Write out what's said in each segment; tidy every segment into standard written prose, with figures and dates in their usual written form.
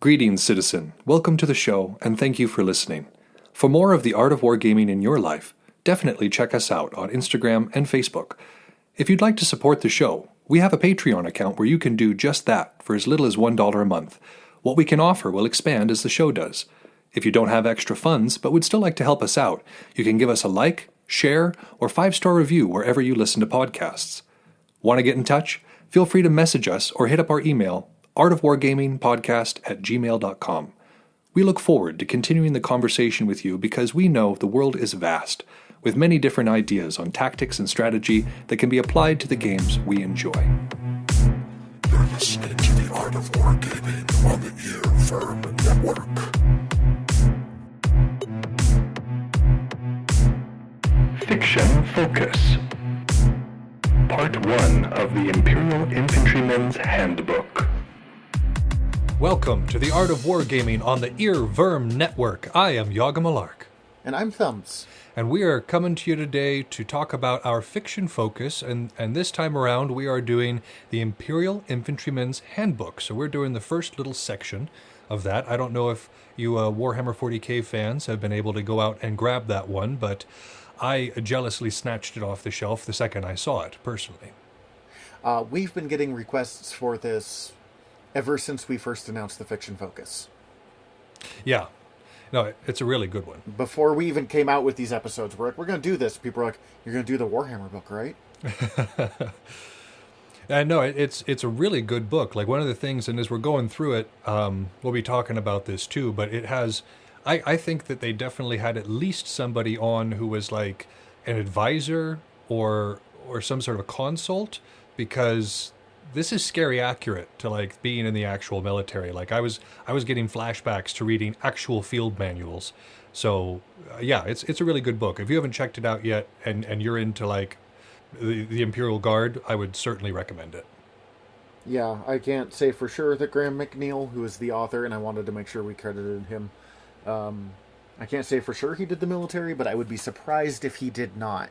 Greetings, citizen. Welcome to the show, and thank you for listening. For more of the art of wargaming in your life, definitely check us out on Instagram and Facebook. If you'd like to support the show, we have a Patreon account where you can do just that for as little as $1 a month. What we can offer will expand as the show does. If you don't have extra funds but would still like to help us out, you can give us a like, share, or 5-star review wherever you listen to podcasts. Want to get in touch? Feel free to message us or hit up our email, artofwargamingpodcast@gmail.com. We look forward to continuing the conversation with you because we know the world is vast, with many different ideas on tactics and strategy that can be applied to the games we enjoy. You're listening to the Art of Wargaming on the Earworm Network. Fiction Focus. Part 1 of the Imperial Infantryman's Handbook. Welcome to the Art of Wargaming on the Earworm Network. I am Yaga Malark. And I'm Thumbs. And we are coming to you today to talk about our fiction focus, and this time around we are doing the Imperial Infantryman's Handbook. So we're doing the first little section of that. I don't know if you Warhammer 40k fans have been able to go out and grab that one, but I jealously snatched it off the shelf the second I saw it, personally. We've been getting requests for this ever since we first announced the fiction focus. Yeah. No, it's a really good one. Before we even came out with these episodes, we're going to do this. People are like, you're going to do the Warhammer book, right? And no, it's a really good book. Like, one of the things, and as we're going through it, we'll be talking about this too, but it has... I think that they definitely had at least somebody on who was like an advisor or some sort of a consult, because this is scary accurate to like being in the actual military. Like I was getting flashbacks to reading actual field manuals. So yeah, it's a really good book. If you haven't checked it out yet and you're into like the Imperial Guard, I would certainly recommend it. Yeah, I can't say for sure that Graham McNeil, who is the author, and I wanted to make sure we credited him, I can't say for sure he did the military, but I would be surprised if he did not.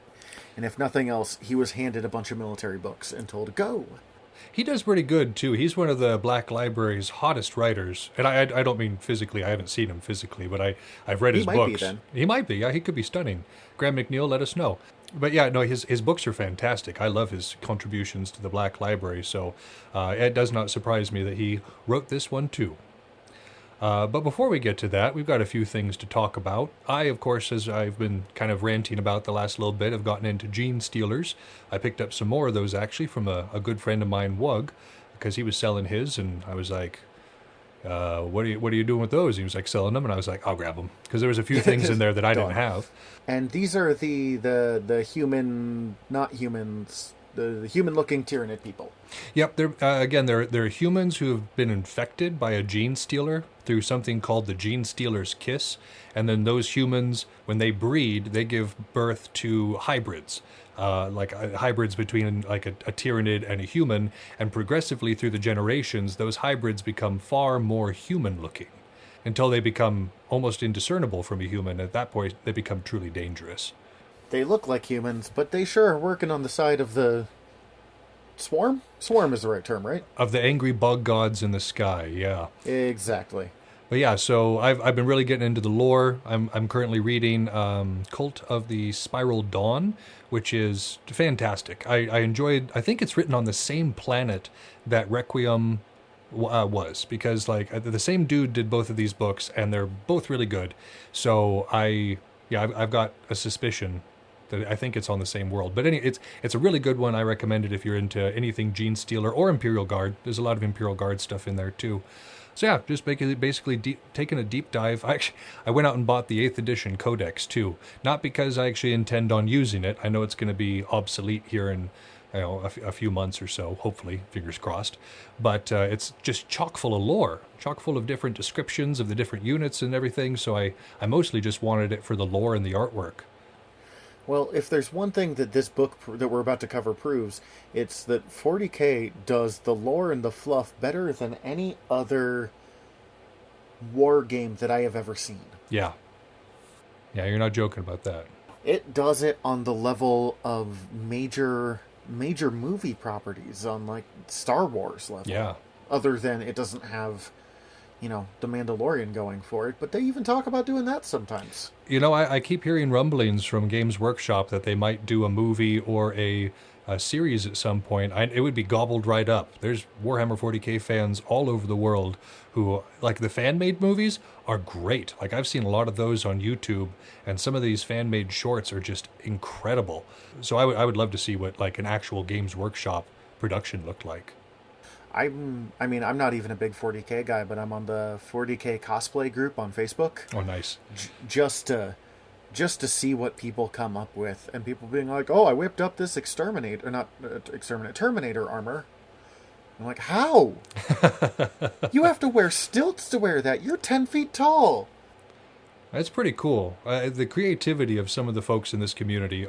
And if nothing else, he was handed a bunch of military books and told, go. He does pretty good, too. He's one of the Black Library's hottest writers. And I don't mean physically. I haven't seen him physically, but I've read his books. He might be, then. He might be. Yeah, he could be stunning. Graham McNeil, let us know. But yeah, no, his books are fantastic. I love his contributions to the Black Library, so it does not surprise me that he wrote this one, too. But before we get to that, we've got a few things to talk about. I, of course, as I've been kind of ranting about the last little bit, have gotten into gene stealers. I picked up some more of those, actually, from a good friend of mine, Wug, because he was selling his, and I was like, what are you doing with those? He was like, selling them, and I was like, I'll grab them, because there was a few things in there that I didn't have. And these are the human, not humans... The human-looking Tyranid people. Yep, they're humans who have been infected by a gene stealer through something called the gene stealer's kiss, and then those humans, when they breed, they give birth to hybrids, hybrids between like a Tyranid and a human, and progressively through the generations, those hybrids become far more human-looking, until they become almost indiscernible from a human. At that point, they become truly dangerous. They look like humans, but they sure are working on the side of the swarm? Swarm is the right term, right? Of the angry bug gods in the sky, yeah. Exactly. But yeah, so I've been really getting into the lore. I'm currently reading Cult of the Spiral Dawn, which is fantastic. I enjoyed... I think it's written on the same planet that Requiem was, because like the same dude did both of these books, and they're both really good. So I've got a suspicion that I think it's on the same world. But anyway, it's a really good one. I recommend it if you're into anything Gene Stealer or Imperial Guard. There's a lot of Imperial Guard stuff in there too. So yeah, just basically taking a deep dive. I went out and bought the 8th edition Codex too. Not because I actually intend on using it. I know it's going to be obsolete here in a few months or so, hopefully, fingers crossed. But it's just chock full of lore, chock full of different descriptions of the different units and everything. So I mostly just wanted it for the lore and the artwork. Well, if there's one thing that this book that we're about to cover proves, it's that 40k does the lore and the fluff better than any other war game that I have ever seen. Yeah. Yeah, you're not joking about that. It does it on the level of major movie properties, on like Star Wars level. Yeah. Other than it doesn't have, The Mandalorian going for it, but they even talk about doing that sometimes. I keep hearing rumblings from Games Workshop that they might do a movie or a series at some point. It would be gobbled right up. There's Warhammer 40k fans all over the world who, like, the fan-made movies are great. Like, I've seen a lot of those on YouTube, and some of these fan-made shorts are just incredible. So I would love to see what, like, an actual Games Workshop production looked like. I'm not even a big 40k guy, but I'm on the 40k cosplay group on Facebook. Oh, nice. Just to see what people come up with, and people being like, "Oh, I whipped up this Terminator armor." I'm like, "How? You have to wear stilts to wear that. You're 10 feet tall." That's pretty cool. The creativity of some of the folks in this community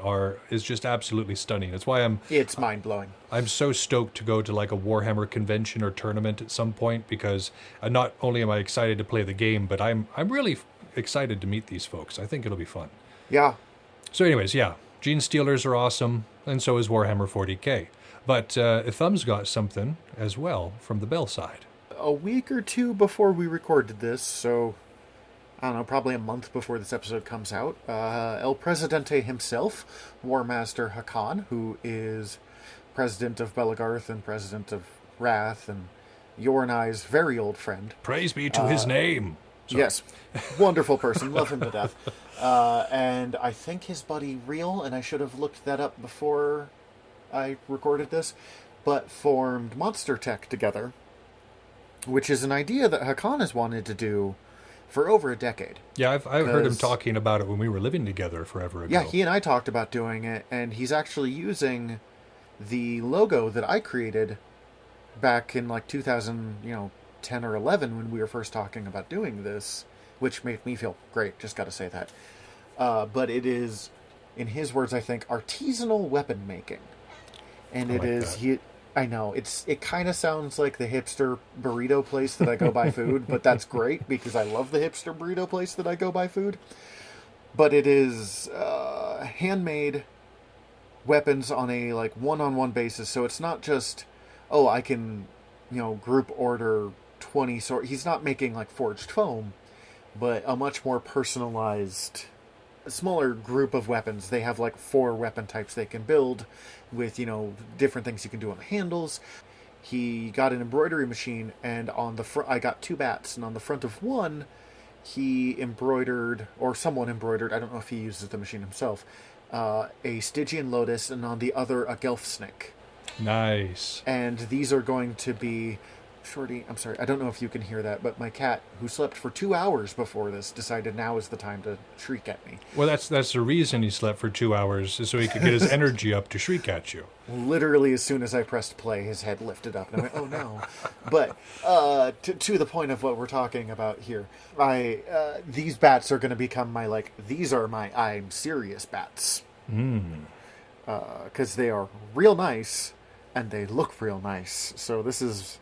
is just absolutely stunning. That's why It's mind-blowing. I'm so stoked to go to like a Warhammer convention or tournament at some point, because not only am I excited to play the game, but I'm really excited to meet these folks. I think it'll be fun. Yeah. So anyways, yeah, Gene Stealers are awesome, and so is Warhammer 40k. But Thumb's got something as well from the Bell side. A week or two before we recorded this, so I don't know, probably a month before this episode comes out, El Presidente himself, War Master Hakan, who is president of Belagarth and president of Wrath, and your and I's very old friend. Praise be to his name. Sorry. Yes, wonderful person, love him to death. And I think his buddy Real, and I should have looked that up before I recorded this, but formed Monster Tech together, which is an idea that Hakan has wanted to do for over a decade. Yeah, I've heard him talking about it when we were living together forever ago. Yeah, he and I talked about doing it, and he's actually using the logo that I created back in like 2010 or 11 when we were first talking about doing this, which made me feel great, just gotta say that. But it is, in his words, I think, artisanal weapon making. And it is... I know, it kind of sounds like the hipster burrito place that I go buy food, but that's great because I love the hipster burrito place that I go buy food. But it is handmade weapons on a like one-on-one basis, so it's not just, oh, I can, group order 20 sort. He's not making like forged foam, but a much more personalized, smaller group of weapons. They have like 4 weapon types they can build with, different things you can do on the handles. He got an embroidery machine, and on the front, I got 2 bats, and on the front of one, he embroidered, or someone embroidered, I don't know if he uses the machine himself, a Stygian lotus, and on the other, a Gelfsnick. Nice. And these are going to be... Shorty, I'm sorry, I don't know if you can hear that, but my cat, who slept for 2 hours before this, decided now is the time to shriek at me. Well, that's the reason he slept for 2 hours, is so he could get his energy up to shriek at you. Literally, as soon as I pressed play, his head lifted up, and I went, oh no. But to the point of what we're talking about here, these bats are going to become these are my I'm serious bats. Because they are real nice, and they look real nice. So this is...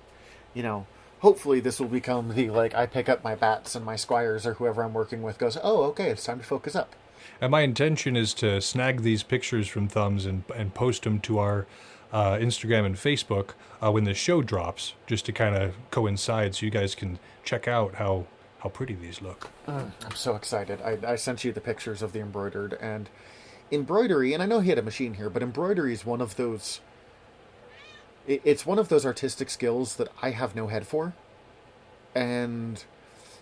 hopefully this will become the, I pick up my bats and my squires or whoever I'm working with goes, oh, okay, it's time to focus up. And my intention is to snag these pictures from Thumbs and post them to our Instagram and Facebook when the show drops, just to kind of coincide so you guys can check out how pretty these look. I'm so excited. I sent you the pictures of the embroidered, and embroidery, and I know he had a machine here, but embroidery is one of those... It's one of those artistic skills that I have no head for. And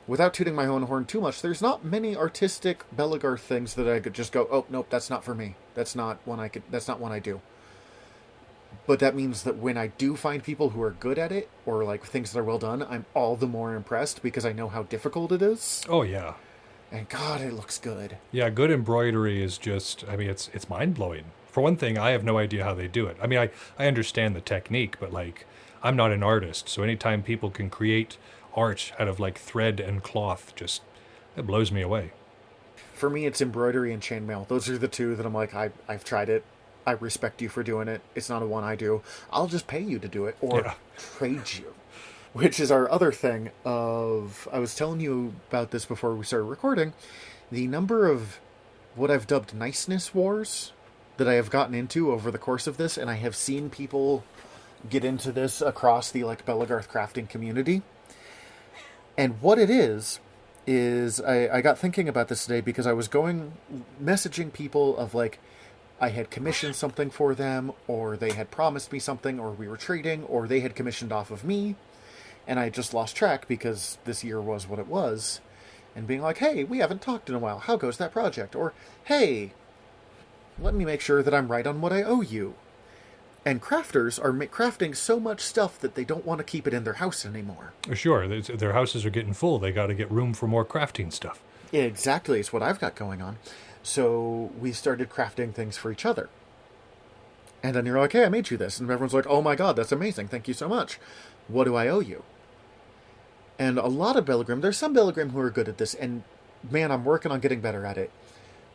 without tooting my own horn too much, there's not many artistic Belagarth things that I could just go, oh, nope, that's not for me. That's not one I do. But that means that when I do find people who are good at it, or things that are well done, I'm all the more impressed because I know how difficult it is. Oh, yeah. And God, it looks good. Yeah, good embroidery is just, it's mind-blowing. For one thing, I have no idea how they do it. I understand the technique, but I'm not an artist, so anytime people can create art out of thread and cloth, it blows me away. For me, it's embroidery and chainmail. Those are the two that I'm I've tried it. I respect you for doing it. It's not a one I do. I'll just pay you to do it, or trade you. Which is our other thing of... I was telling you about this before we started recording. The number of what I've dubbed niceness wars that I have gotten into over the course of this, and I have seen people get into this across the Belagarth crafting community. And what it is I got thinking about this today because I was messaging people of like, I had commissioned something for them, or they had promised me something, or we were trading, or they had commissioned off of me, and I just lost track because this year was what it was, and being like, hey, we haven't talked in a while, how goes that project? Or, hey, let me make sure that I'm right on what I owe you. And crafters are crafting so much stuff that they don't want to keep it in their house anymore. Sure, their houses are getting full. They got to get room for more crafting stuff. Yeah, exactly, it's what I've got going on. So we started crafting things for each other. And then you're like, hey, I made you this. And everyone's like, oh my god, that's amazing. Thank you so much. What do I owe you? And a lot of Belgrim, there's some Belgrim who are good at this, and man, I'm working on getting better at it.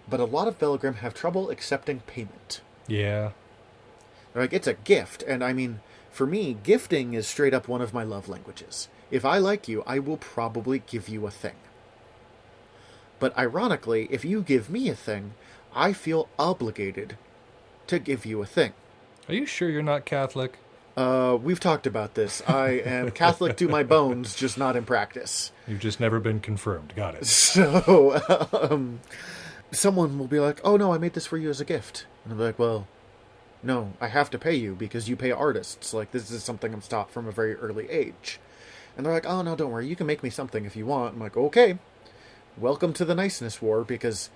But a lot of Belgrim have trouble accepting payment. Yeah. They're like, it's a gift. And I mean, for me, gifting is straight up one of my love languages. If I like you, I will probably give you a thing. But ironically, if you give me a thing, I feel obligated to give you a thing. Are you sure you're not Catholic? We've talked about this. I am Catholic to my bones, just not in practice. You've just never been confirmed. Got it. So, someone will be like, oh no, I made this for you as a gift. And I'll be like, well, no, I have to pay you because you pay artists. Like, this is something I'm taught from a very early age. And they're like, oh no, don't worry, you can make me something if you want. I'm like, okay. Welcome to the niceness war, because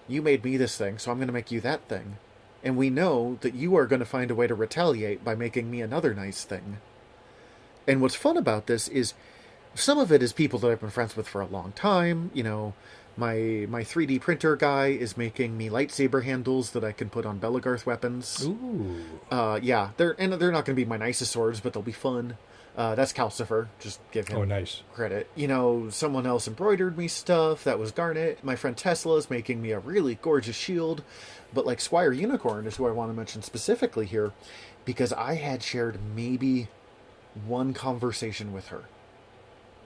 you made me this thing, so I'm going to make you that thing. And we know that you are going to find a way to retaliate by making me another nice thing. And what's fun about this is, some of it is people that I've been friends with for a long time. You know, my 3D printer guy is making me lightsaber handles that I can put on Belagarth weapons. Ooh. Yeah, they're not going to be my nicest swords, but they'll be fun. That's Calcifer. Just give him nice credit. You know, someone else embroidered me stuff. That was Garnet. My friend Tesla is making me a really gorgeous shield. But like Squire Unicorn is who I want to mention specifically here, because I had shared maybe one conversation with her.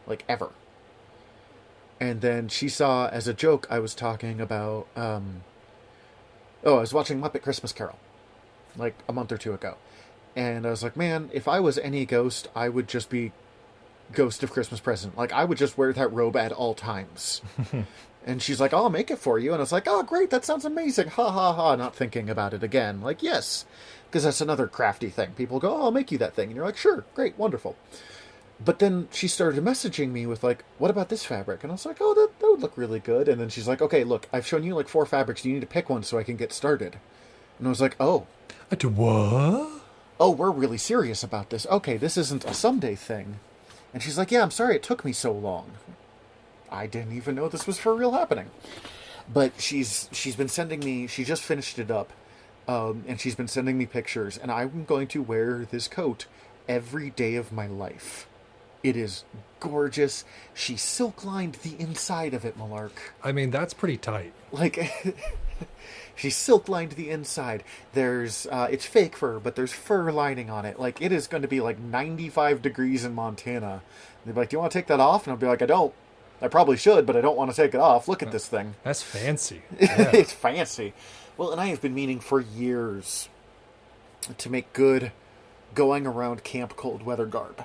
Like, ever. And then she saw, as a joke, I was talking about, I was watching Muppet Christmas Carol, like a month or two ago. And I was like, man, if I was any ghost, I would just be Ghost of Christmas Present. Like, I would just wear that robe at all times. And she's like, I'll make it for you. And I was like, oh, great, that sounds amazing. Ha, ha, ha. Not thinking about it again. Like, yes. Because that's another crafty thing. People go, oh, I'll make you that thing. And you're like, sure, great, wonderful. But then she started messaging me with, like, what about this fabric? And I was like, oh, that would look really good. And then she's like, okay, look, I've shown you, like, 4 fabrics. You need to pick one so I can get started. And I was like, oh. What? Oh, we're really serious about this. Okay, this isn't a someday thing. And she's like, yeah, I'm sorry it took me so long. I didn't even know this was for real happening. But she's been sending me, she just finished it up, and she's been sending me pictures, and I'm going to wear this coat every day of my life. It is gorgeous. She silk-lined the inside of it, Malark. I mean, that's pretty tight. Like, she silk-lined the inside. There's, it's fake fur, but there's fur lining on it. Like, it is going to be like 95 degrees in Montana. They'd be like, do you want to take that off? And I'll be like, I don't. I probably should, but I don't want to take it off. Look at this thing. That's fancy. Yeah. It's fancy. Well, and I have been meaning for years to make good going around camp cold weather garb.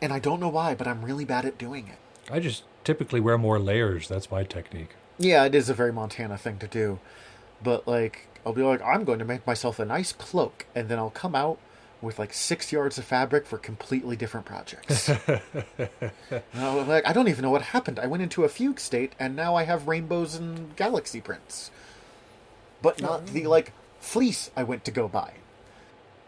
And I don't know why, but I'm really bad at doing it. I just typically wear more layers. That's my technique. Yeah, it is a very Montana thing to do. But, like, I'll be like, I'm going to make myself a nice cloak, and then I'll come out with, like, 6 yards of fabric for completely different projects. And I was like, I don't even know what happened. I went into a fugue state, and now I have rainbows and galaxy prints. But not the, like, fleece I went to go buy.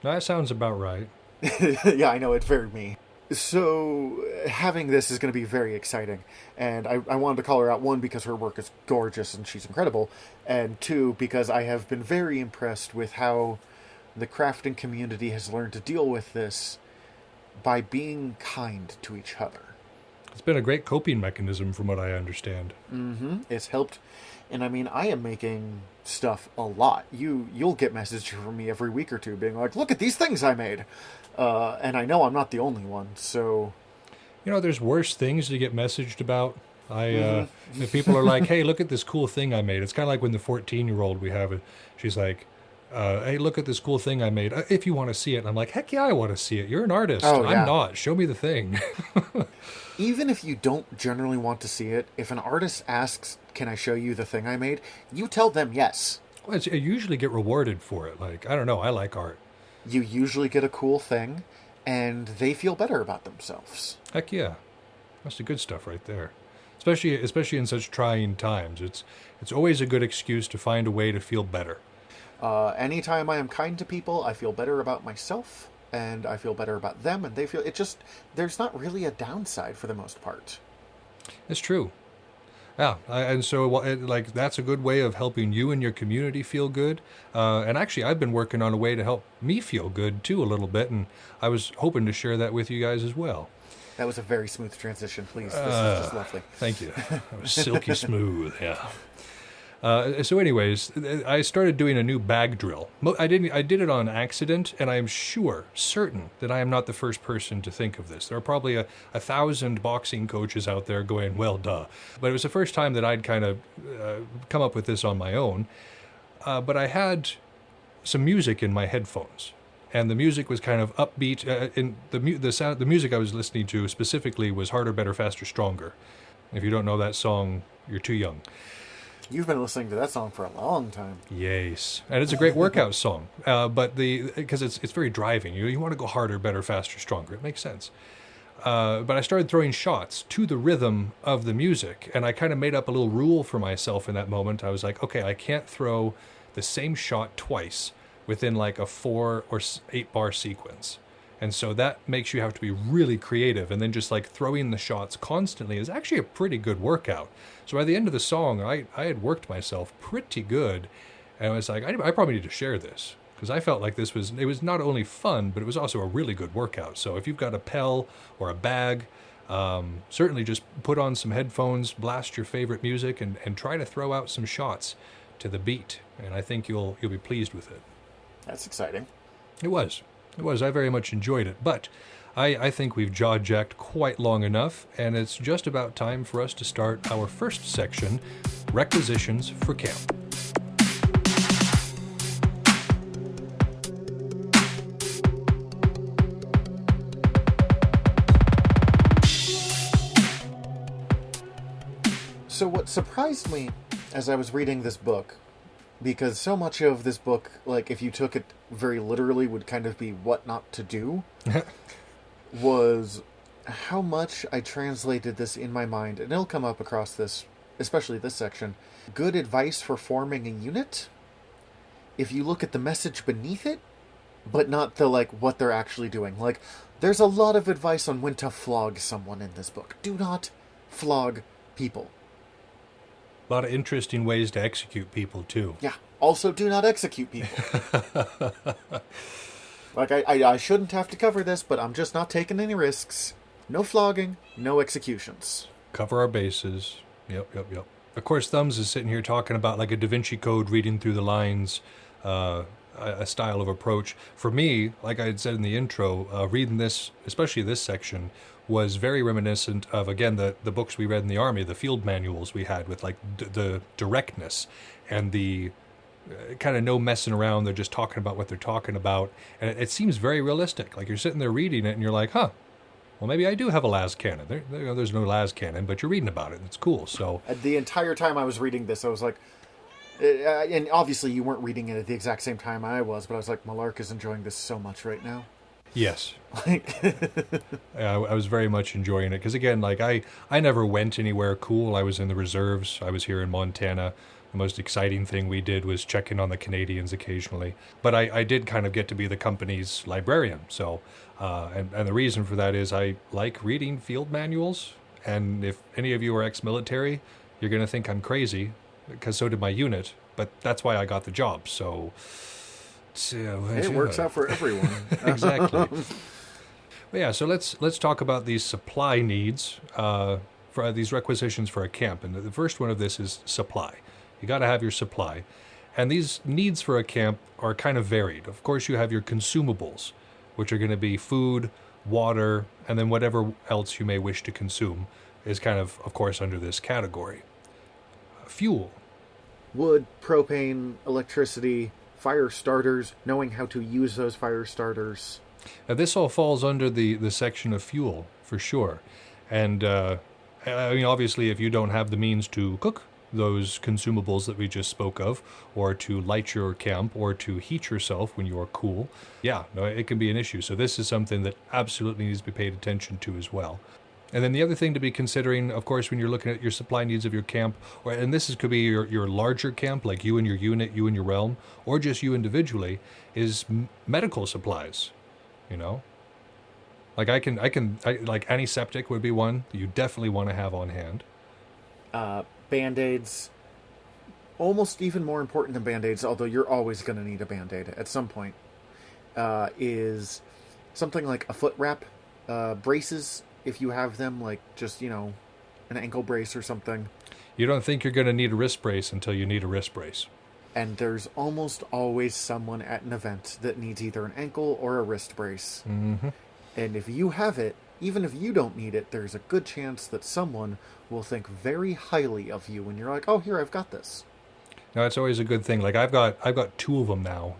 That sounds about right. Yeah, I know, it's very me. So, having this is going to be very exciting. And I wanted to call her out, 1, because her work is gorgeous and she's incredible. And 2, because I have been very impressed with how the crafting community has learned to deal with this by being kind to each other. It's been a great coping mechanism from what I understand. Mm-hmm. It's helped. And I mean, I am making stuff a lot. You'll get messages from me every week or two being like, look at these things I made. And I know I'm not the only one, so... You know, there's worse things to get messaged about. If people are like, hey, look at this cool thing I made. It's kind of like when the 14-year-old we have, she's like, Hey, look at this cool thing I made. If you want to see it. And I'm like, heck yeah, I want to see it. You're an artist. Oh, yeah. I'm not. Show me the thing. Even if you don't generally want to see it, if an artist asks, can I show you the thing I made? You tell them yes. Well, you usually get rewarded for it. Like, I don't know. I like art. You usually get a cool thing, and they feel better about themselves. Heck yeah. That's the good stuff right there. Especially in such trying times. It's always a good excuse to find a way to feel better. Anytime I am kind to people, I feel better about myself, and I feel better about them, and they feel... there's not really a downside for the most part. It's true. Yeah, and so that's a good way of helping you and your community feel good. And actually, I've been working on a way to help me feel good, too, a little bit, and I was hoping to share that with you guys as well. That was a very smooth transition, please. This is just lovely. Thank you. That was silky smooth, yeah. So anyways, I started doing a new bag drill. I did it on accident, and I am certain that I am not the first person to think of this. There are probably 1,000 boxing coaches out there going, well, duh. But it was the first time that I'd kind of come up with this on my own. But I had some music in my headphones, and the music was kind of upbeat. The music I was listening to specifically was Harder, Better, Faster, Stronger. If you don't know that song, you're too young. You've been listening to that song for a long time. Yes, and it's a great workout song. But because it's very driving. You want to go harder, better, faster, stronger. It makes sense. But I started throwing shots to the rhythm of the music, and I kind of made up a little rule for myself in that moment. I was like, okay, I can't throw the same shot twice within like a 4 or 8 bar sequence. And so that makes you have to be really creative, and then just like throwing the shots constantly is actually a pretty good workout. So by the end of the song, I had worked myself pretty good, and I was like, I probably need to share this, because I felt like it was not only fun, but it was also a really good workout. So if you've got a Pel or a bag, certainly just put on some headphones, blast your favorite music, and try to throw out some shots to the beat, and I think you'll be pleased with it. That's exciting. It was. I very much enjoyed it, but I think we've jaw-jacked quite long enough, and it's just about time for us to start our first section, Requisitions for Camp. So what surprised me as I was reading this book, because so much of this book, like if you took it very literally, would kind of be what not to do, was how much I translated this in my mind, and it'll come up across this, especially this section. Good advice for forming a unit, if you look at the message beneath it, but not the, like, what they're actually doing. Like, there's a lot of advice on when to flog someone in this book. Do not flog people. A lot of interesting ways to execute people, too. Yeah. Also, do not execute people. Like, I shouldn't have to cover this, but I'm just not taking any risks. No flogging, no executions. Cover our bases. Yep. Of course, Thumbs is sitting here talking about like a Da Vinci Code, reading through the lines, a style of approach. For me, like I had said in the intro, reading this, especially this section, was very reminiscent of, again, the books we read in the Army, the field manuals we had with like the directness and the kind of no messing around. They're just talking about what they're talking about. And it seems very realistic. Like you're sitting there reading it and you're like, huh, well, maybe I do have a las cannon. There's no las cannon, but you're reading about it and it's cool. So the entire time I was reading this, I was like, and obviously you weren't reading it at the exact same time I was, but I was like, Malark is enjoying this so much right now. Yes. I was very much enjoying it. Because again, like I never went anywhere cool. I was in the reserves. I was here in Montana. The most exciting thing we did was check in on the Canadians occasionally. But I did kind of get to be the company's librarian. So, and the reason for that is I like reading field manuals. And if any of you are ex-military, you're going to think I'm crazy, because so did my unit. But that's why I got the job. So it works out for everyone. Exactly. But yeah, so let's talk about these supply needs for these requisitions for a camp. And the first one of this is supply. You got to have your supply. And these needs for a camp are kind of varied. Of course, you have your consumables, which are going to be food, water, and then whatever else you may wish to consume is kind of course, under this category. Fuel. Wood, propane, electricity, fire starters, knowing how to use those fire starters. This all falls under the section of fuel, for sure. And, I mean, obviously, if you don't have the means to cook those consumables that we just spoke of, or to light your camp, or to heat yourself when you are cool, yeah, no, it can be an issue. So this is something that absolutely needs to be paid attention to as well. And then the other thing to be considering, of course, when you're looking at your supply needs of your camp, and this could be your larger camp, like you and your unit, you and your realm, or just you individually, is medical supplies. You know, like like antiseptic would be one that you definitely want to have on hand. Band-aids, almost even more important than Band-aids, although you're always going to need a Band-aid at some point, is something like a foot wrap, braces, if you have them, like just, an ankle brace or something. You don't think you're going to need a wrist brace until you need a wrist brace. And there's almost always someone at an event that needs either an ankle or a wrist brace. Mm-hmm. And if you have it, even if you don't need it, there's a good chance that someone will think very highly of you when you're like, oh, here, I've got this. Now, it's always a good thing. Like, I've got two of them now.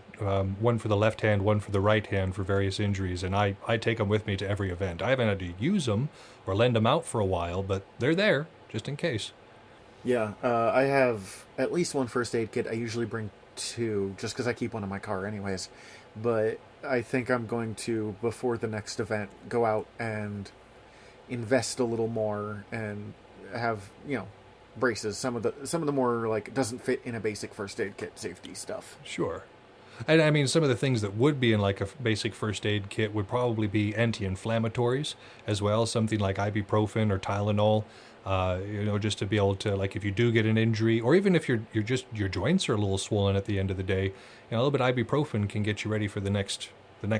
One for the left hand, one for the right hand for various injuries, and I take them with me to every event. I haven't had to use them or lend them out for a while, but they're there, just in case. Yeah, I have at least one first aid kit. I usually bring two, just because I keep one in my car anyways. But I think I'm going to, before the next event, go out and invest a little more and have, braces. Some of the more, like, doesn't fit in a basic first aid kit safety stuff. Sure. And I mean, some of the things that would be in like a basic first aid kit would probably be anti-inflammatories as well, something like ibuprofen or Tylenol, just to be able to, like, if you do get an injury, or even if your joints are a little swollen at the end of the day, a little bit of ibuprofen can get you ready for the next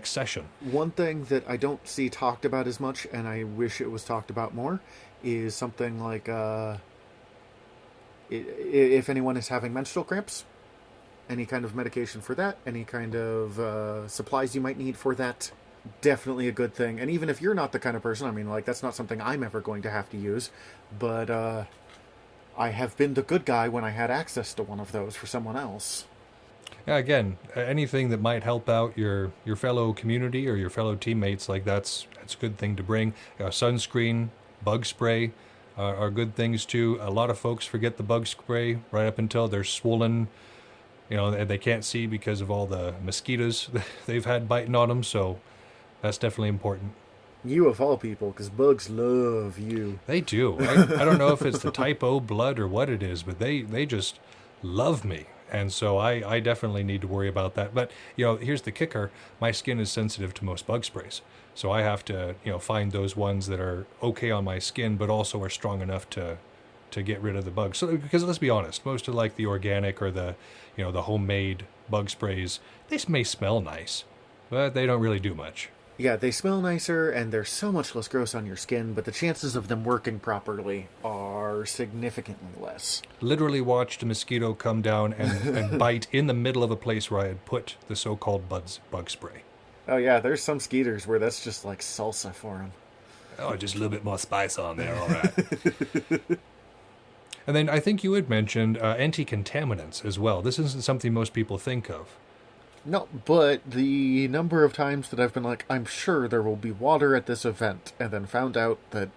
session. One thing that I don't see talked about as much, and I wish it was talked about more, is something like if anyone is having menstrual cramps, any kind of medication for that, any kind of supplies you might need for that, definitely a good thing. And even if you're not the kind of person, I mean, like, that's not something I'm ever going to have to use, but I have been the good guy when I had access to one of those for someone else. Yeah, again, anything that might help out your fellow community or your fellow teammates, like that's a good thing to bring. Sunscreen, bug spray are good things too. A lot of folks forget the bug spray right up until they're swollen, and they can't see because of all the mosquitoes they've had biting on them. So that's definitely important. You of all people, because bugs love you. They do. I don't know if it's the type O blood or what it is, but they just love me. And so I definitely need to worry about that. But, here's the kicker. My skin is sensitive to most bug sprays. So I have to, find those ones that are okay on my skin, but also are strong enough to get rid of the bugs. So, because let's be honest, most of like the organic or the homemade bug sprays, they may smell nice, but they don't really do much. Yeah, they smell nicer, and they're so much less gross on your skin, but the chances of them working properly are significantly less. Literally watched a mosquito come down and bite in the middle of a place where I had put the so-called bug spray. Oh yeah, there's some skeeters where that's just like salsa for them. Oh, just a little bit more spice on there, all right. And then I think you had mentioned anti-contaminants as well. This isn't something most people think of. No, but the number of times that I've been like, I'm sure there will be water at this event, and then found out that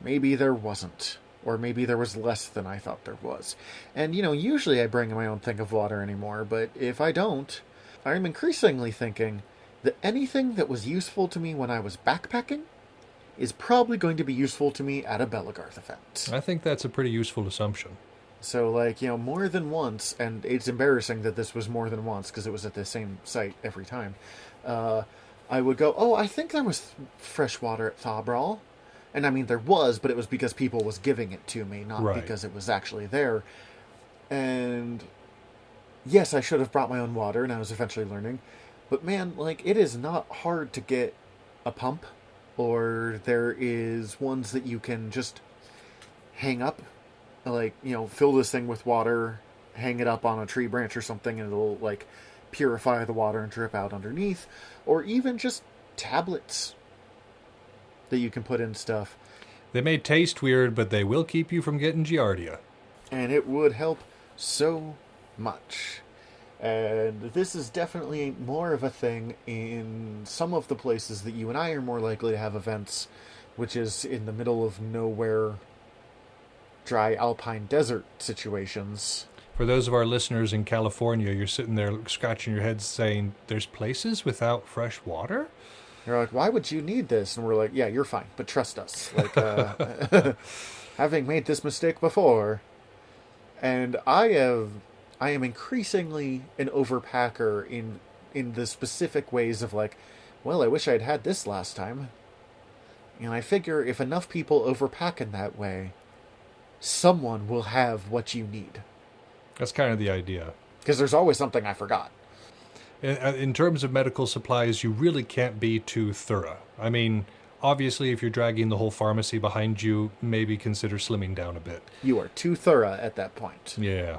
maybe there wasn't, or maybe there was less than I thought there was. And, usually I bring my own thing of water anymore, but if I don't, I'm increasingly thinking that anything that was useful to me when I was backpacking is probably going to be useful to me at a Belagarth event. I think that's a pretty useful assumption. So, more than once, and it's embarrassing that this was more than once because it was at the same site every time, I would go, oh, I think there was fresh water at Thobral. And I mean, there was, but it was because people was giving it to me, not right. Because it was actually there. And yes, I should have brought my own water, and I was eventually learning. But man, it is not hard to get a pump, or there is ones that you can just hang up. Fill this thing with water, hang it up on a tree branch or something, and it'll, purify the water and drip out underneath. Or even just tablets that you can put in stuff. They may taste weird, but they will keep you from getting giardia. And it would help so much. And this is definitely more of a thing in some of the places that you and I are more likely to have events, which is in the middle of nowhere, dry alpine desert situations. For those of our listeners in California, you're sitting there scratching your head saying, there's places without fresh water? You're like, why would you need this? And we're like, yeah, you're fine, but trust us. Like, having made this mistake before. And I am increasingly an overpacker in the specific ways of like, well, I wish I'd had this last time. And I figure if enough people overpack in that way, someone will have what you need. That's kind of the idea. Because there's always something I forgot. In terms of medical supplies, you really can't be too thorough. I mean, obviously, if you're dragging the whole pharmacy behind you, maybe consider slimming down a bit. You are too thorough at that point. Yeah.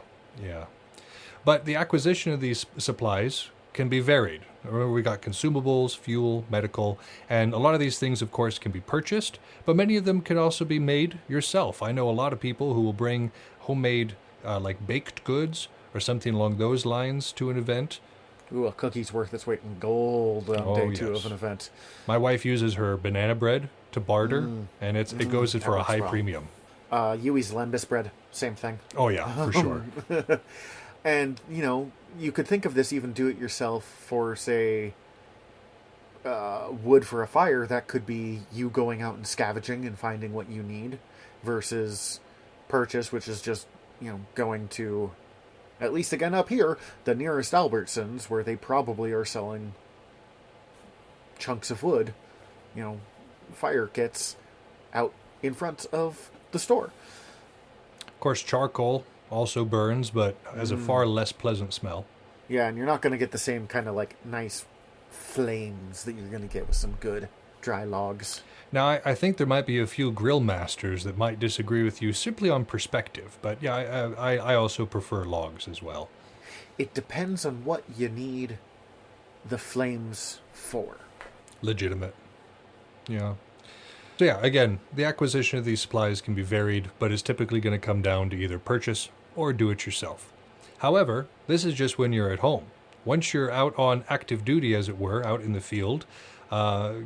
But the acquisition of these supplies can be varied. Remember, we got consumables, fuel, medical, and a lot of these things, of course, can be purchased, but many of them can also be made yourself. I know a lot of people who will bring homemade, like baked goods or something along those lines to an event. Ooh, a cookie's worth its weight in gold on day two of an event. My wife uses her banana bread to barter, and it goes for a high premium. Yui's lembas bread, same thing. Oh, yeah, for sure. And, you could think of this even do-it-yourself for, say, wood for a fire. That could be you going out and scavenging and finding what you need versus purchase, which is just, going to, at least again up here, the nearest Albertsons, where they probably are selling chunks of wood, fire kits out in front of the store. Of course, charcoal also burns, but has a far less pleasant smell. Yeah, and you're not going to get the same kind of like nice flames that you're going to get with some good dry logs. Now, I think there might be a few grill masters that might disagree with you simply on perspective, but yeah, I also prefer logs as well. It depends on what you need the flames for. Legitimate. Yeah. So yeah, again, the acquisition of these supplies can be varied, but is typically going to come down to either purchase or do it yourself. However, this is just when you're at home. Once you're out on active duty, as it were, out in the field,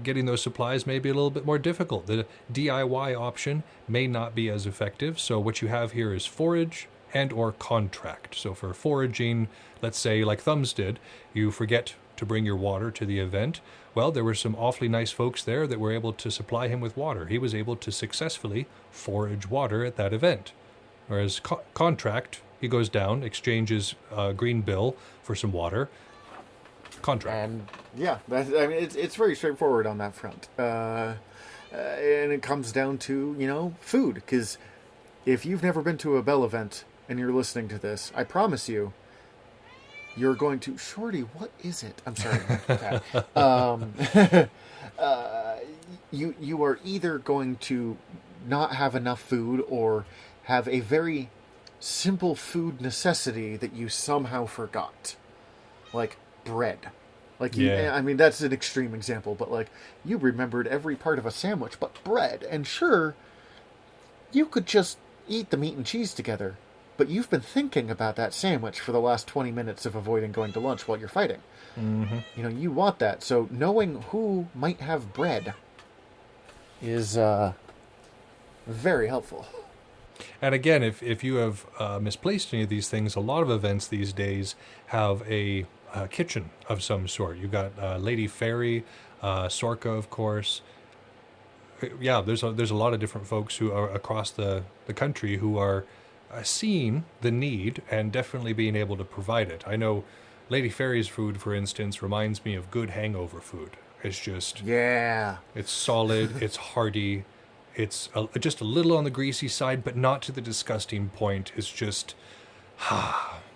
getting those supplies may be a little bit more difficult. The DIY option may not be as effective, so what you have here is forage and or contract. So for foraging, let's say like Thumbs did, you forget to bring your water to the event. Well, there were some awfully nice folks there that were able to supply him with water. He was able to successfully forage water at that event. Whereas contract, he goes down, exchanges green bill for some water. Contract. And yeah, it's very straightforward on that front. And it comes down to, food. Because if you've never been to a Bell event and you're listening to this, I promise you, you're going to... Shorty, what is it? I'm sorry. Okay. You are either going to not have enough food or have a very simple food necessity that you somehow forgot. Like bread. That's an extreme example, but like you remembered every part of a sandwich but bread. And sure, you could just eat the meat and cheese together, but you've been thinking about that sandwich for the last 20 minutes of avoiding going to lunch while you're fighting. Mm-hmm. You want that. So knowing who might have bread is very helpful. And again, if you have misplaced any of these things, a lot of events these days have a kitchen of some sort. You've got Lady Fairy, Sorka, of course. Yeah, there's a lot of different folks who are across the country who are seeing the need and definitely being able to provide it. I know Lady Fairy's food, for instance, reminds me of good hangover food. It's just... Yeah. It's solid, it's hearty, it's just a little on the greasy side, but not to the disgusting point. It's just...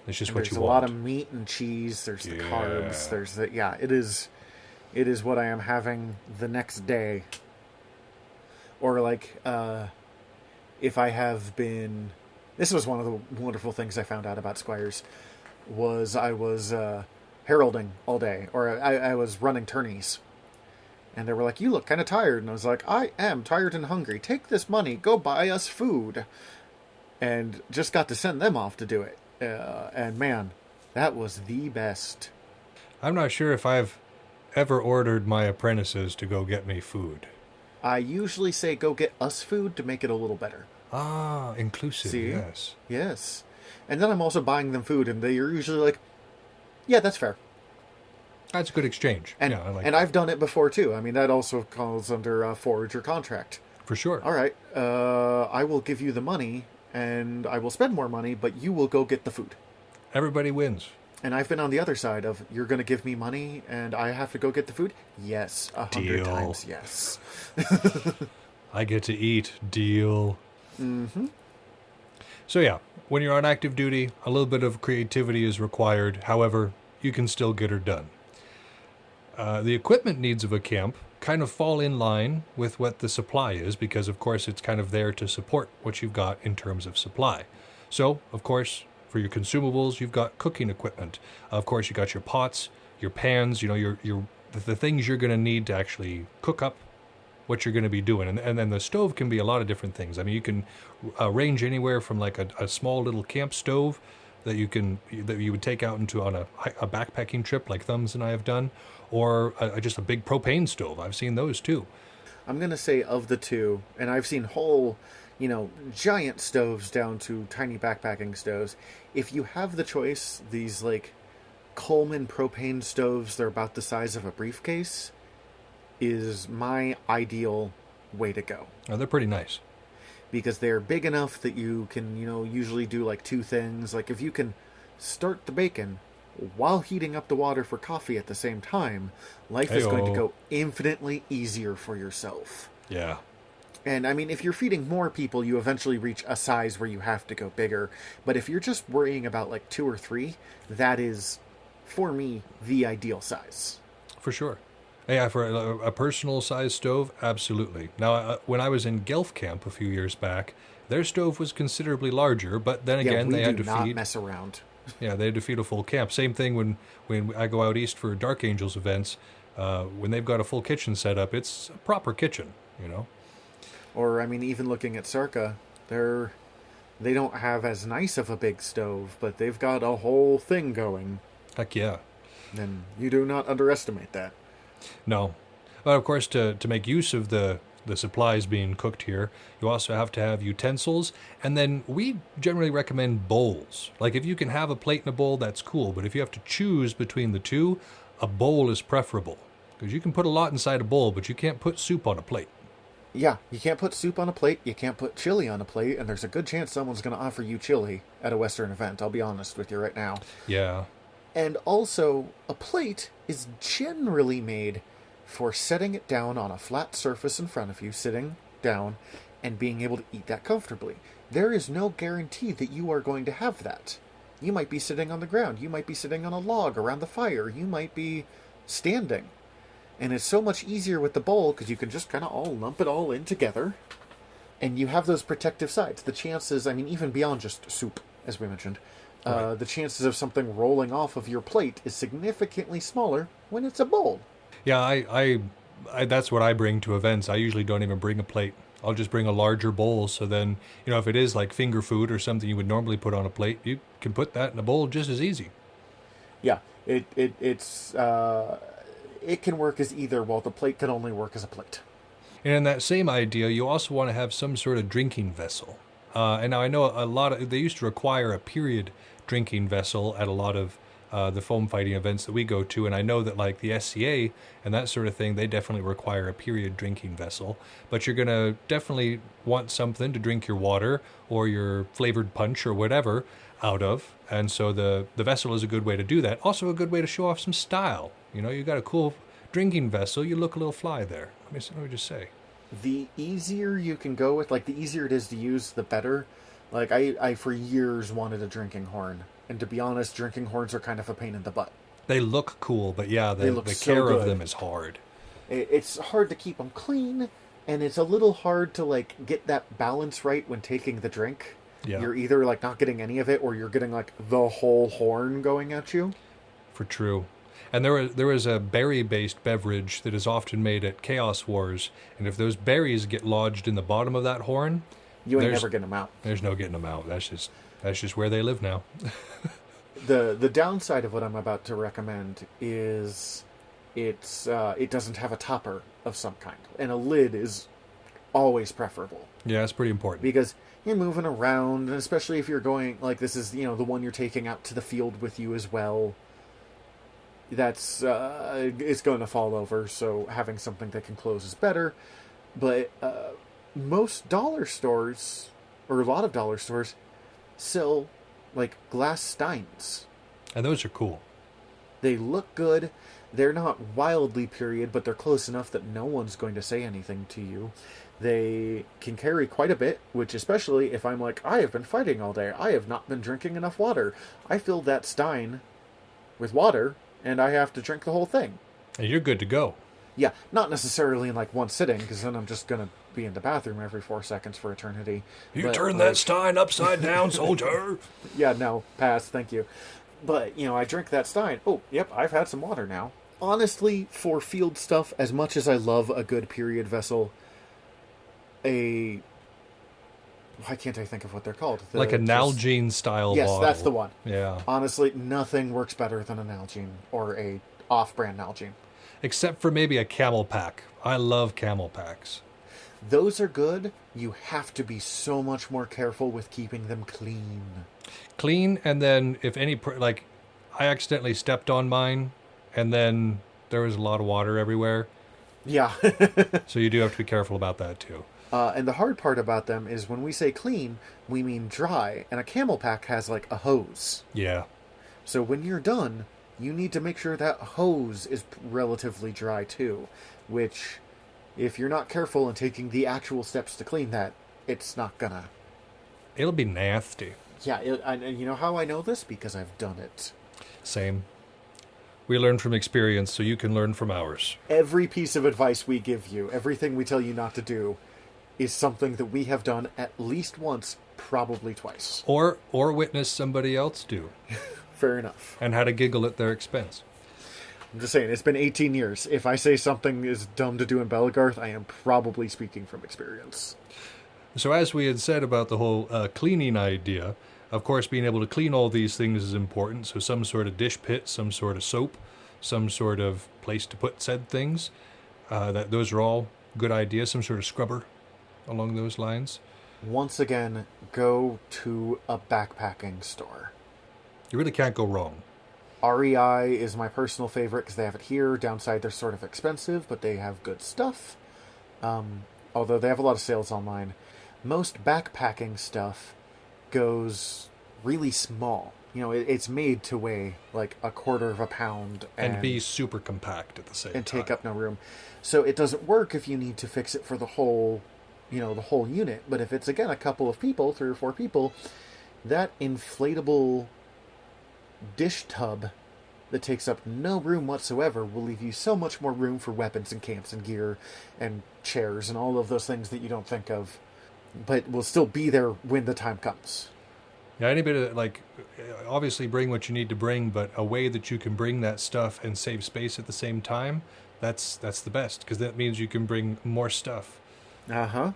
it's just what you want. There's a lot of meat and cheese, there's the carbs, there's the... Yeah, it is what I am having the next day. Or like, if I have been... This was one of the wonderful things I found out about Squires, was I was heralding all day, or I was running tourneys. And they were like, you look kind of tired. And I was like, I am tired and hungry. Take this money, go buy us food. And just got to send them off to do it. And man, That was the best. I'm not sure if I've ever ordered my apprentices to go get me food. I usually say go get us food to make it a little better. Ah, inclusive, See? yes. Yes. And then I'm also buying them food, and they're usually like, yeah, that's fair. That's a good exchange. And, yeah, I like and that. I've done it before, too. I mean, that also calls under forage or contract. For sure. All right, I will give you the money, and I will spend more money, but you will go get the food. Everybody wins. And I've been on the other side of, you're going to give me money, and I have to go get the food? Yes, 100 Deal. times yes. I get to eat. Deal. Mm-hmm. So yeah, when you're on active duty, a little bit of creativity is required. However, you can still get her done. The equipment needs of a camp kind of fall in line with what the supply is, because of course it's kind of there to support what you've got in terms of supply. So, of course, for your consumables, you've got cooking equipment. Of course, you got your pots, your pans, the things you're going to need to actually cook up what you're going to be doing. And then the stove can be a lot of different things. I mean, you can range anywhere from like a small little camp stove that you would take out on a backpacking trip like Thumbs and I have done, or just a big propane stove. I've seen those too. I'm going to say of the two, and I've seen whole, giant stoves down to tiny backpacking stoves. If you have the choice, these like Coleman propane stoves, they're about the size of a briefcase, is my ideal way to go. Oh, they're pretty nice. Because they're big enough that you can, usually do like two things. Like if you can start the bacon while heating up the water for coffee at the same time, life is going to go infinitely easier for yourself. Yeah. And I mean, if you're feeding more people, you eventually reach a size where you have to go bigger. But if you're just worrying about like 2 or 3, that is, for me, the ideal size. For sure. Yeah, for a personal size stove, absolutely. Now, when I was in Guelph camp a few years back, their stove was considerably larger, but then again, they had to not feed. Mess around. Yeah, they had to feed a full camp. Same thing when I go out east for Dark Angels events. When they've got a full kitchen set up, it's a proper kitchen, Or I mean, even looking at Sarka, they don't have as nice of a big stove, but they've got a whole thing going. Heck yeah. And you do not underestimate that. No. But of course, to make use of the supplies being cooked here, you also have to have utensils, and then we generally recommend bowls. Like if you can have a plate and a bowl, that's cool, but if you have to choose between the two, a bowl is preferable. Because you can put a lot inside a bowl, but you can't put soup on a plate. Yeah, you can't put soup on a plate, you can't put chili on a plate, and there's a good chance someone's going to offer you chili at a Western event, I'll be honest with you right now. Yeah. And also, a plate is generally made for setting it down on a flat surface in front of you, sitting down, and being able to eat that comfortably. There is no guarantee that you are going to have that. You might be sitting on the ground, you might be sitting on a log around the fire, you might be standing. And it's so much easier with the bowl, because you can just kind of all lump it all in together, and you have those protective sides. The chances, I mean, even beyond just soup, as we mentioned, Right. the chances of something rolling off of your plate is significantly smaller when it's a bowl. Yeah, I that's what I bring to events. I usually don't even bring a plate. I'll just bring a larger bowl, so then, if it is like finger food or something you would normally put on a plate, you can put that in a bowl just as easy. Yeah, it can work as either, while the plate can only work as a plate. And in that same idea, you also want to have some sort of drinking vessel. And now I know they used to require a period drinking vessel at a lot of the foam fighting events that we go to, and I know that like the SCA and that sort of thing, they definitely require a period drinking vessel. But you're going to definitely want something to drink your water or your flavored punch or whatever out of, and so the vessel is a good way to do that. Also a good way to show off some style. You got a cool drinking vessel, you look a little fly there. Let me just say. The easier you can go with, like, the easier it is to use, the better. Like, I for years wanted a drinking horn. And to be honest, drinking horns are kind of a pain in the butt. They look cool, but yeah, They look the so care of good. them is hard. It's hard to keep them clean, and it's a little hard to, like, get that balance right when taking the drink. Yeah. You're either, like, not getting any of it, or you're getting, like, the whole horn going at you. For true. And there is a berry-based beverage that is often made at Chaos Wars, and if those berries get lodged in the bottom of that horn, You ain't There's- never getting them out. there's no getting them out. That's just where they live now. The downside of what I'm about to recommend is it doesn't have a topper of some kind, and a lid is always preferable Yeah, it's pretty important. because you're moving around, and especially if you're going like this is the one you're taking out to the field with you as well. That's it's going to fall over, so having something that can close is better. But most dollar stores, or a lot of dollar stores, sell like glass steins. And those are cool. They look good. They're not wildly period, but they're close enough that no one's going to say anything to you. They can carry quite a bit, which especially if I'm like, I have been fighting all day. I have not been drinking enough water. I filled that stein with water, and I have to drink the whole thing. And you're good to go. Yeah, not necessarily in like one sitting, because then I'm just going to be in the bathroom every 4 seconds for eternity. You But, turn like, that stein upside down, soldier. Yeah, no, pass, thank you. But, I drink that stein. Oh, yep, I've had some water now. Honestly, for field stuff, as much as I love a good period vessel, why can't I think of what they're called? Like a Nalgene style Yes, bottle. that's the one. Yeah. Honestly, nothing works better than a Nalgene or a off-brand Nalgene. Except for maybe a camel pack. I love camel packs. Those are good. You have to be so much more careful with keeping them clean. Clean, and then if any, like, I accidentally stepped on mine, and then there was a lot of water everywhere. Yeah. So you do have to be careful about that too. And the hard part about them is when we say clean, we mean dry. And a camel pack has like a hose. Yeah. So when you're done, you need to make sure that hose is relatively dry too. Which, if you're not careful and taking the actual steps to clean that, it's not gonna... It'll be nasty. Yeah, and you know how I know this? Because I've done it. Same. We learn from experience, so you can learn from ours. Every piece of advice we give you, everything we tell you not to do, is something that we have done at least once, probably twice. Or witness somebody else do. Fair enough. And had a giggle at their expense. I'm just saying, it's been 18 years. If I say something is dumb to do in Bellegarth, I am probably speaking from experience. So as we had said about the whole cleaning idea, of course being able to clean all these things is important. So some sort of dish pit, some sort of soap, some sort of place to put said things. Those are all good ideas. Some sort of scrubber along those lines. Once again, go to a backpacking store. You really can't go wrong. REI is my personal favorite because they have it here. Downside, they're sort of expensive, but they have good stuff. Although they have a lot of sales online. Most backpacking stuff goes really small. It's made to weigh like 1/4 pound And be super compact at the same time. and take up no room. So it doesn't work if you need to fix it for the whole unit. But if it's, again, a couple of people, 3 or 4 people, that inflatable dish tub that takes up no room whatsoever will leave you so much more room for weapons and camps and gear and chairs and all of those things that you don't think of, but will still be there when the time comes. Yeah, any bit of, like, obviously bring what you need to bring, but a way that you can bring that stuff and save space at the same time, that's the best, because that means you can bring more stuff. Uh-huh.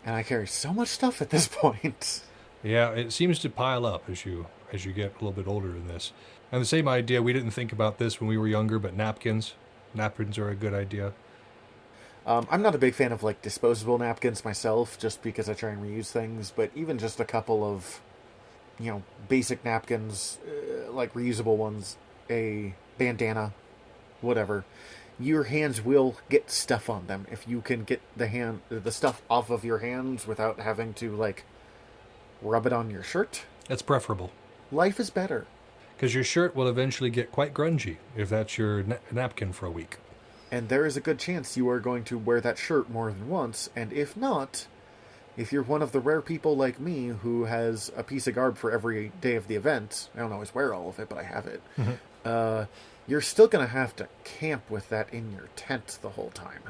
And I carry so much stuff at this point. Yeah, it seems to pile up as you get a little bit older in this. And the same idea, we didn't think about this when we were younger, but napkins. Napkins are a good idea. I'm not a big fan of like disposable napkins myself, just because I try and reuse things, but even just a couple of, basic napkins, like reusable ones, a bandana, whatever, your hands will get stuff on them. If you can get the stuff off of your hands without having to like rub it on your shirt, That's preferable. life is better. Because your shirt will eventually get quite grungy if that's your napkin for a week. And there is a good chance you are going to wear that shirt more than once, and if not, if you're one of the rare people like me who has a piece of garb for every day of the event, I don't always wear all of it, but I have it, you're still going to have to camp with that in your tent the whole time.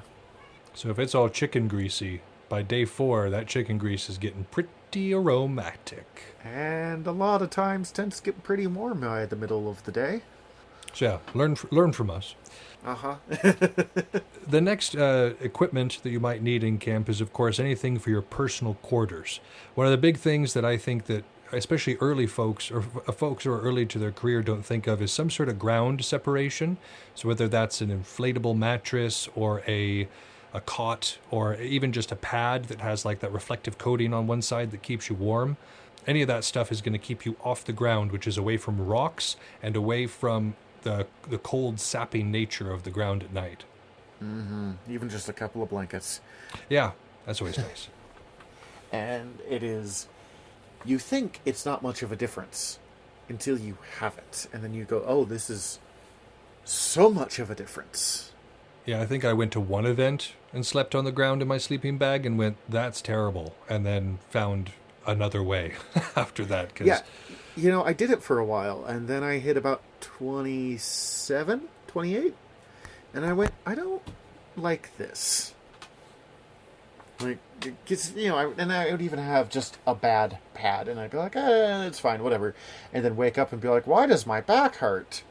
So if it's all chicken greasy, by day 4, that chicken grease is getting pretty aromatic. And a lot of times tents get pretty warm by the middle of the day. So yeah, learn from us. Uh-huh. The next equipment that you might need in camp is, of course, anything for your personal quarters. One of the big things that I think that especially early folks or folks who are early to their career don't think of is some sort of ground separation. So whether that's an inflatable mattress or a cot or even just a pad that has like that reflective coating on one side that keeps you warm, any of that stuff is going to keep you off the ground, which is away from rocks and away from the cold, sapping nature of the ground at night. Mm-hmm. Even just a couple of blankets. Yeah, that's always nice. And it is... You think it's not much of a difference until you have it. And then you go, oh, this is so much of a difference. Yeah, I think I went to one event and slept on the ground in my sleeping bag and went, that's terrible. And then found another way after that. Yeah, I did it for a while. And then I hit about 27, 28. And I went, I don't like this. Like, because, and I would even have just a bad pad, and I'd be like, it's fine, whatever. And then wake up and be like, why does my back hurt?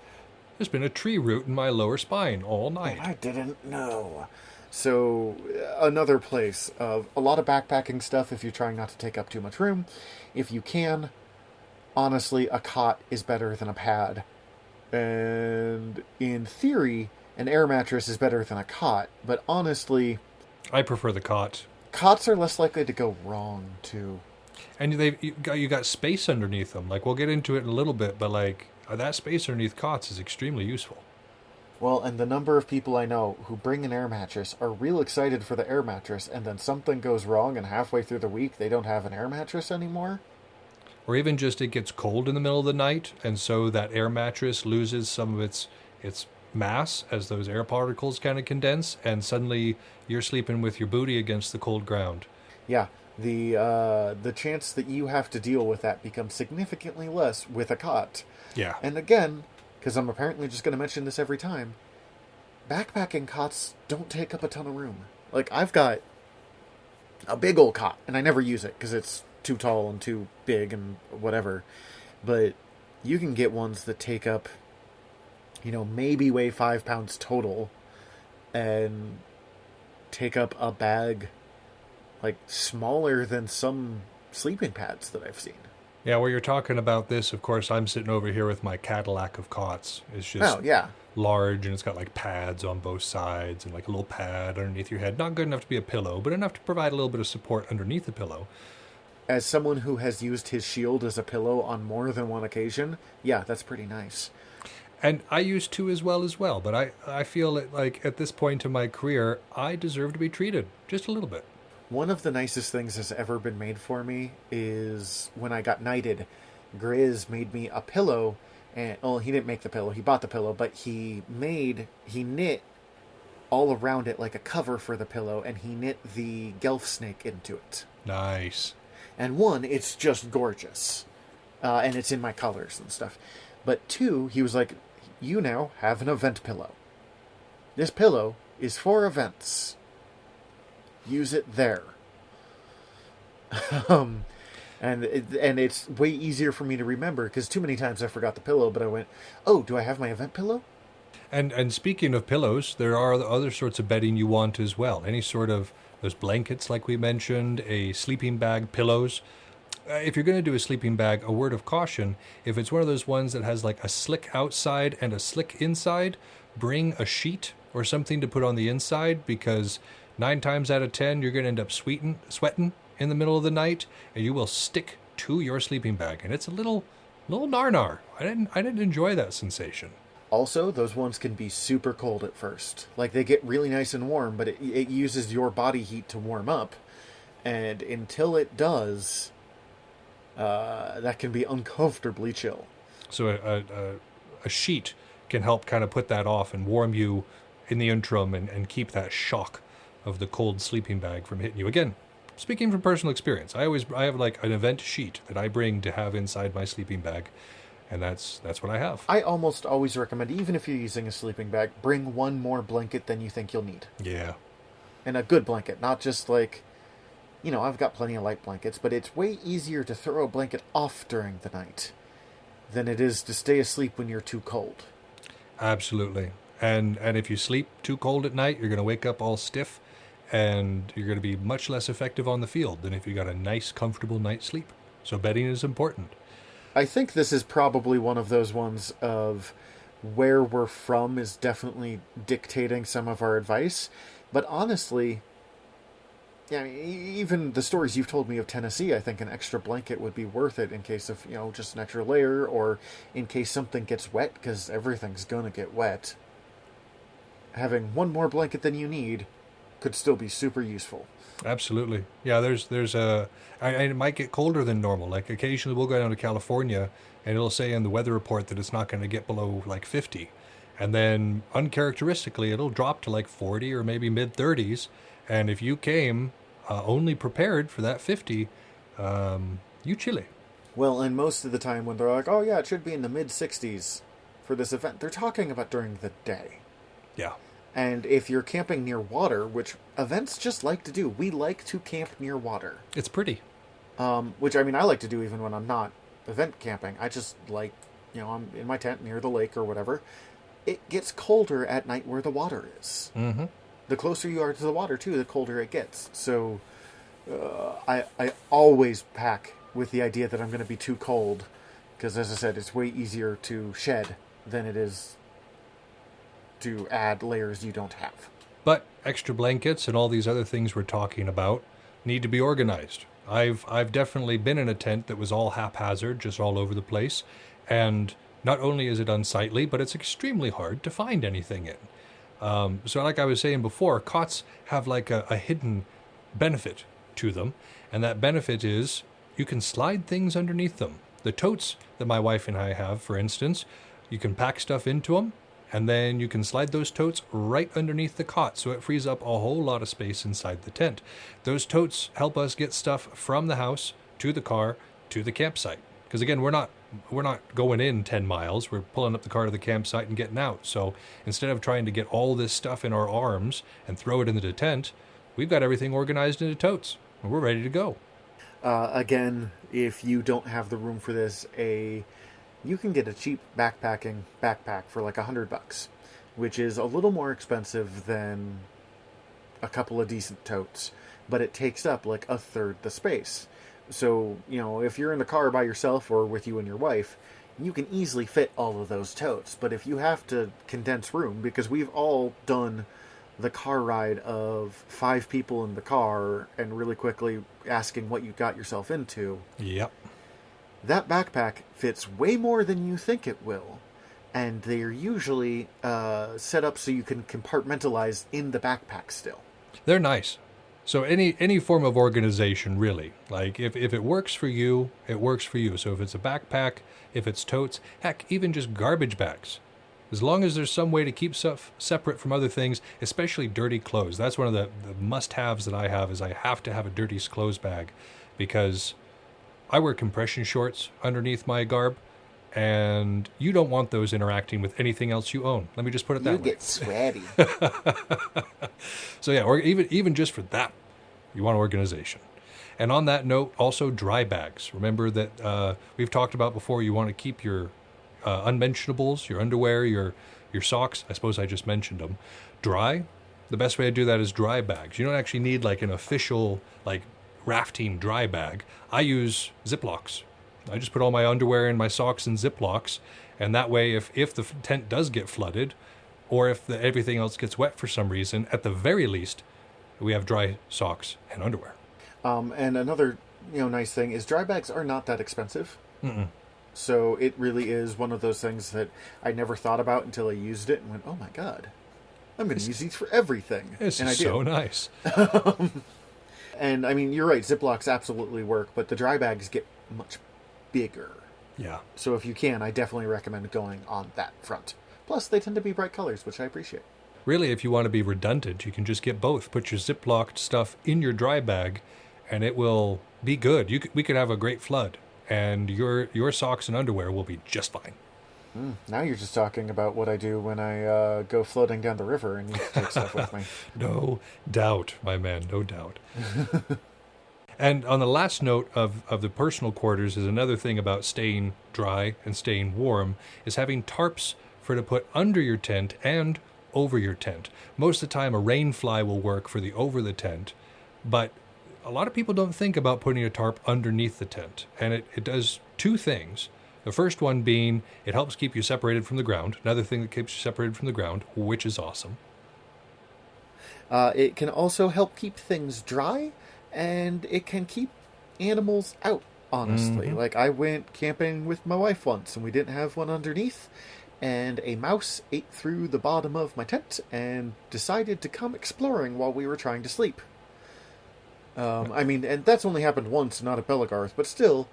There's been a tree root in my lower spine all night. And I didn't know. So, another place of a lot of backpacking stuff if you're trying not to take up too much room. If you can, honestly, a cot is better than a pad. And in theory, an air mattress is better than a cot, but honestly... I prefer the cot. Cots are less likely to go wrong, too. And you got space underneath them. Like, we'll get into it in a little bit, but, like, that space underneath cots is extremely useful. Well, and the number of people I know who bring an air mattress are real excited for the air mattress, and then something goes wrong, and halfway through the week, they don't have an air mattress anymore. Or even just it gets cold in the middle of the night, and so that air mattress loses some of its mass as those air particles kind of condense, and suddenly you're sleeping with your booty against the cold ground. Yeah, the chance that you have to deal with that becomes significantly less with a cot. Yeah. And again, because I'm apparently just going to mention this every time, backpacking cots don't take up a ton of room. Like, I've got a big old cot, and I never use it because it's too tall and too big and whatever. But you can get ones that take up, maybe weigh 5 pounds total and take up a bag like smaller than some sleeping pads that I've seen. Yeah, where you're talking about this, of course, I'm sitting over here with my Cadillac of cots. It's just large, and it's got like pads on both sides and like a little pad underneath your head. Not good enough to be a pillow, but enough to provide a little bit of support underneath the pillow. As someone who has used his shield as a pillow on more than one occasion, yeah, that's pretty nice. And I used to as well, but I feel that, like, at this point in my career, I deserve to be treated just a little bit. One of the nicest things that's ever been made for me is when I got knighted, Grizz made me a pillow, and, he didn't make the pillow, he bought the pillow, but he knit all around it like a cover for the pillow, and he knit the Gelf snake into it. Nice. And one, it's just gorgeous, and it's in my colors and stuff. But two, he was like, you now have an event pillow. This pillow is for events. Use it there. And it's way easier for me to remember, because too many times I forgot the pillow, but I went, oh, do I have my event pillow? And speaking of pillows, there are other sorts of bedding you want as well. Any sort of those blankets like we mentioned, a sleeping bag, pillows. If you're going to do a sleeping bag, a word of caution, if it's one of those ones that has like a slick outside and a slick inside, bring a sheet or something to put on the inside, because 9 times out of 10, you're going to end up sweating in the middle of the night, and you will stick to your sleeping bag. And it's a little nar. I didn't enjoy that sensation. Also, those ones can be super cold at first. Like, they get really nice and warm, but it uses your body heat to warm up. And until it does, that can be uncomfortably chill. So a sheet can help kind of put that off and warm you in the interim and keep that shock of the cold sleeping bag from hitting you. Again, speaking from personal experience, I have like an event sheet that I bring to have inside my sleeping bag. And that's what I have. I almost always recommend, even if you're using a sleeping bag, bring one more blanket than you think you'll need. Yeah. And a good blanket, not just like, I've got plenty of light blankets, but it's way easier to throw a blanket off during the night than it is to stay asleep when you're too cold. Absolutely. And if you sleep too cold at night, you're going to wake up all stiff, and you're going to be much less effective on the field than if you got a nice, comfortable night's sleep. So bedding is important. I think this is probably one of those ones of where we're from is definitely dictating some of our advice. But honestly, yeah, I mean, even the stories you've told me of Tennessee, I think an extra blanket would be worth it in case of, just an extra layer, or in case something gets wet, because everything's going to get wet. Having one more blanket than you need could still be super useful. Absolutely. Yeah, it might get colder than normal. Like occasionally we'll go down to California and it'll say in the weather report that it's not going to get below like 50. And then uncharacteristically, it'll drop to like 40 or maybe mid 30s. And if you came only prepared for that 50, you chilly. Well, and most of the time when they're like, oh yeah, it should be in the mid 60s for this event, they're talking about during the day. Yeah. And if you're camping near water, which events just like to do, we like to camp near water. It's pretty. Which, I mean, I like to do even when I'm not event camping. I just like, I'm in my tent near the lake or whatever. It gets colder at night where the water is. Mm-hmm. The closer you are to the water, too, the colder it gets. So I always pack with the idea that I'm going to be too cold. Because, as I said, it's way easier to shed than it is to add layers you don't have. But extra blankets and all these other things we're talking about need to be organized. I've definitely been in a tent that was all haphazard, just all over the place. And not only is it unsightly, but it's extremely hard to find anything in. So like I was saying before, cots have like a hidden benefit to them. And that benefit is you can slide things underneath them. The totes that my wife and I have, for instance, you can pack stuff into them. And then you can slide those totes right underneath the cot, so it frees up a whole lot of space inside the tent. Those totes help us get stuff from the house to the car to the campsite. Because again, we're not going in 10 miles. We're pulling up the car to the campsite and getting out. So instead of trying to get all this stuff in our arms and throw it into the tent, we've got everything organized into totes, and we're ready to go. Again, if you don't have the room for this, you can get a cheap backpacking backpack for like $100, which is a little more expensive than a couple of decent totes, but it takes up like a third the space. So, if you're in the car by yourself or with you and your wife, you can easily fit all of those totes. But if you have to condense room, because we've all done the car ride of 5 people in the car and really quickly asking what you got yourself into. Yep. That backpack fits way more than you think it will, and they're usually set up so you can compartmentalize in the backpack still. They're nice. So any form of organization, really. Like, if it works for you, it works for you. So if it's a backpack, if it's totes, heck, even just garbage bags. As long as there's some way to keep stuff separate from other things, especially dirty clothes. That's one of the must-haves that I have, is I have to have a dirty clothes bag, because I wear compression shorts underneath my garb, and you don't want those interacting with anything else you own. Let me just put it that way. You get sweaty. So yeah, or even just for that, you want organization. And on that note, also dry bags. Remember that we've talked about before, you want to keep your unmentionables, your underwear, your socks, I suppose I just mentioned them, dry. The best way to do that is dry bags. You don't actually need like an official like rafting dry bag. I use Ziplocs. I just put all my underwear and my socks in Ziplocs, and that way if the tent does get flooded, or if everything else gets wet for some reason, at the very least, we have dry socks and underwear. And another nice thing is dry bags are not that expensive. Mm-mm. So it really is one of those things that I never thought about until I used it and went, oh my God, I'm going to use these for everything. This and is so nice. And I mean, you're right, Ziplocs absolutely work, but the dry bags get much bigger. Yeah. So if you can, I definitely recommend going on that front. Plus, they tend to be bright colors, which I appreciate. Really, if you want to be redundant, you can just get both. Put your Ziploc stuff in your dry bag, and it will be good. We could have a great flood, and your socks and underwear will be just fine. Now you're just talking about what I do when I go floating down the river and need to take stuff with me. No doubt, my man, no doubt. And on the last note of the personal quarters is another thing about staying dry and staying warm, is having tarps to put under your tent and over your tent. Most of the time a rain fly will work for the over the tent, but a lot of people don't think about putting a tarp underneath the tent, and it does two things. The first one being it helps keep you separated from the ground. Another thing that keeps you separated from the ground, which is awesome. It can also help keep things dry, and it can keep animals out, honestly. Like, I went camping with my wife once, and we didn't have one underneath, and a mouse ate through the bottom of my tent and decided to come exploring while we were trying to sleep. I mean, and that's only happened once, not at Belagarth, but still,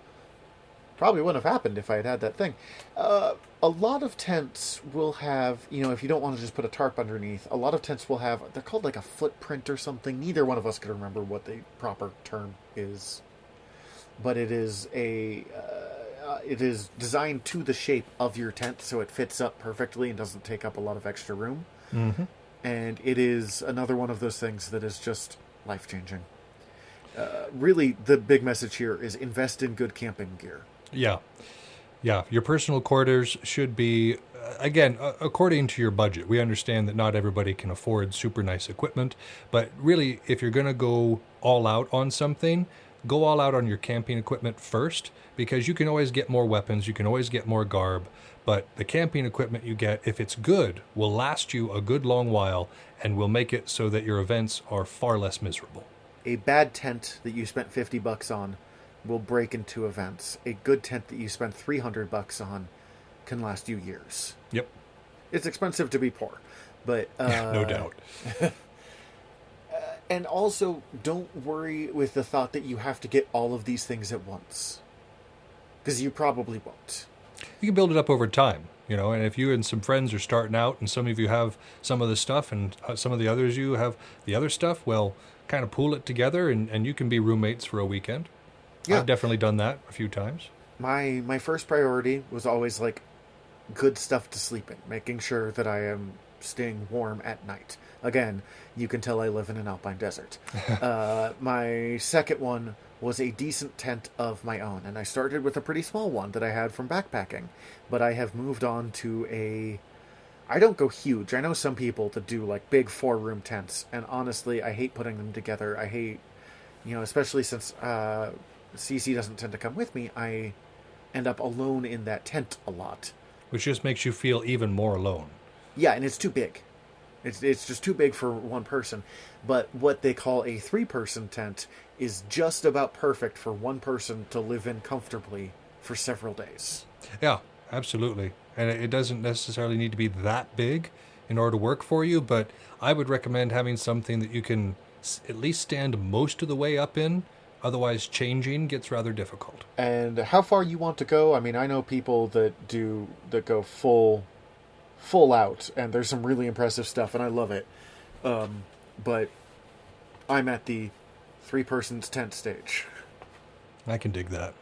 probably wouldn't have happened if I had had that thing. A lot of tents will have, if you don't want to just put a tarp underneath, a lot of tents will have, they're called like a footprint or something. Neither one of us could remember what the proper term is. But it is it is designed to the shape of your tent, so it fits up perfectly and doesn't take up a lot of extra room. Mm-hmm. And it is another one of those things that is just life-changing. Really, the big message here is invest in good camping gear. Yeah. Yeah, your personal quarters should be, again, according to your budget. We understand that not everybody can afford super nice equipment, but really, if you're going to go all out on something, go all out on your camping equipment first, because you can always get more weapons, you can always get more garb, but the camping equipment you get, if it's good, will last you a good long while and will make it so that your events are far less miserable. A bad tent that you spent $50 on will break into events. A good tent that you spent $300 on can last you years. Yep. It's expensive to be poor, but no doubt. And also, don't worry with the thought that you have to get all of these things at once, because you probably won't. You can build it up over time, and if you and some friends are starting out and some of you have some of the stuff and some of the others you have the other stuff, well, kind of pool it together and you can be roommates for a weekend. Yeah. I've definitely done that a few times. My first priority was always like good stuff to sleep in, making sure that I am staying warm at night. Again, you can tell I live in an alpine desert. My second one was a decent tent of my own, and I started with a pretty small one that I had from backpacking, but I have moved on to I don't go huge. I know some people that do like big 4-room tents, and honestly, I hate putting them together. I hate, especially since CC doesn't tend to come with me, I end up alone in that tent a lot. Which just makes you feel even more alone. Yeah, and it's too big. It's just too big for one person. But what they call a 3-person tent is just about perfect for one person to live in comfortably for several days. Yeah, absolutely. And it doesn't necessarily need to be that big in order to work for you, but I would recommend having something that you can at least stand most of the way up in. Otherwise, changing gets rather difficult. And how far you want to go? I mean, I know people that go full out, and there's some really impressive stuff, and I love it. But I'm at the 3-person's tent stage. I can dig that.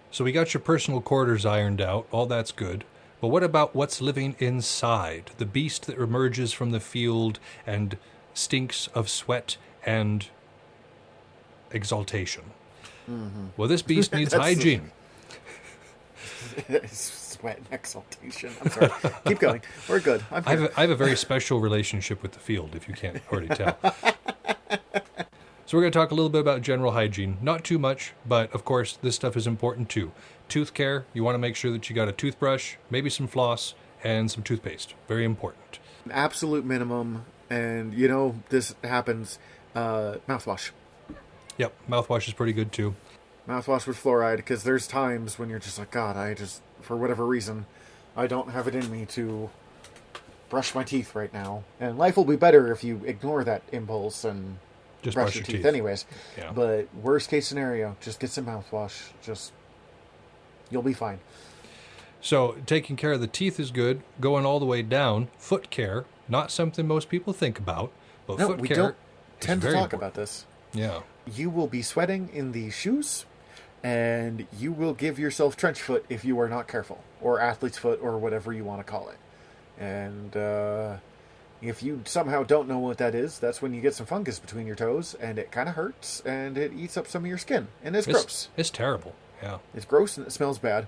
So we got your personal quarters ironed out. All that's good. But what about what's living inside? The beast that emerges from the field and stinks of sweat and exaltation. Mm-hmm. Well, this beast needs hygiene. Sweat and exaltation. I'm sorry. Keep going. We're good. I have a very special relationship with the field, if you can't already tell. So we're going to talk a little bit about general hygiene. Not too much, but of course, this stuff is important too. Tooth care, you want to make sure that you got a toothbrush, maybe some floss, and some toothpaste. Very important. An absolute minimum, and this happens, mouthwash. Yep, mouthwash is pretty good too. Mouthwash with fluoride, because there's times when you're just like, God, for whatever reason, I don't have it in me to brush my teeth right now. And life will be better if you ignore that impulse and just brush your teeth anyways. Yeah. But worst case scenario, just get some mouthwash. You'll be fine. So taking care of the teeth is good. Going all the way down, foot care, not something most people think about, but no, foot we care don't tend to talk important. about this. Yeah. You will be sweating in the shoes, and you will give yourself trench foot if you are not careful, or athlete's foot, or whatever you want to call it. And if you somehow don't know what that is, that's when you get some fungus between your toes, and it kind of hurts, and it eats up some of your skin, and it's gross. It's terrible, yeah. It's gross, and it smells bad.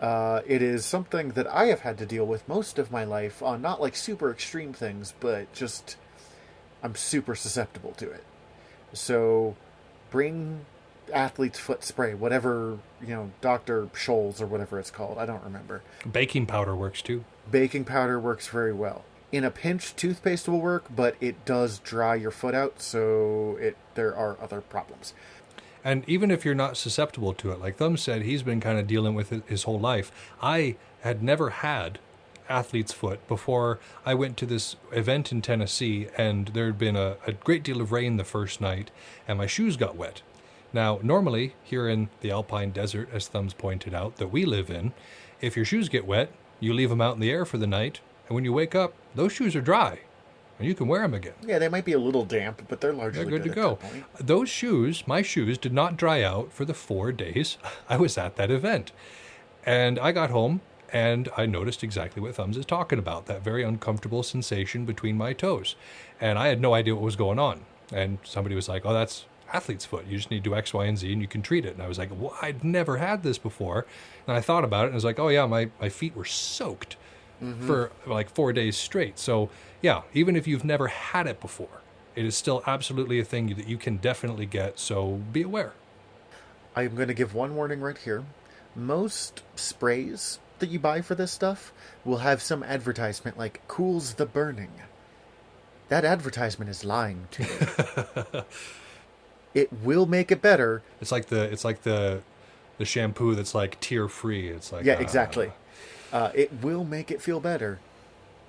It is something that I have had to deal with most of my life on not like super extreme things, but just I'm super susceptible to it. So bring athlete's foot spray, whatever, Dr. Scholl's or whatever it's called. I don't remember. Baking powder works too. Baking powder works very well. In a pinch, toothpaste will work, but it does dry your foot out, so there are other problems. And even if you're not susceptible to it, like Thumb said, he's been kind of dealing with it his whole life. I had never had athlete's foot before I went to this event in Tennessee, and there had been a great deal of rain the first night, and my shoes got wet. Now, normally, here in the Alpine Desert, as Thumbs pointed out, that we live in, if your shoes get wet, you leave them out in the air for the night, and when you wake up, those shoes are dry, and you can wear them again. Yeah, they might be a little damp, but they're largely good to go. Those shoes, my shoes, did not dry out for the 4 days I was at that event. And I got home, and I noticed exactly what Thumbs is talking about, that very uncomfortable sensation between my toes. And I had no idea what was going on. And somebody was like, oh, that's athlete's foot. You just need to do X, Y, and Z, and you can treat it. And I was like, well, I'd never had this before. And I thought about it, and I was like, oh, yeah, my feet were soaked for like 4 days straight. So, yeah, even if you've never had it before, it is still absolutely a thing that you can definitely get. So be aware. I'm going to give one warning right here. Most sprays that you buy for this stuff will have some advertisement like cools the burning. That advertisement is lying to you. It will make it better. It's like the shampoo that's like tear free. It's like, yeah, exactly. It will make it feel better,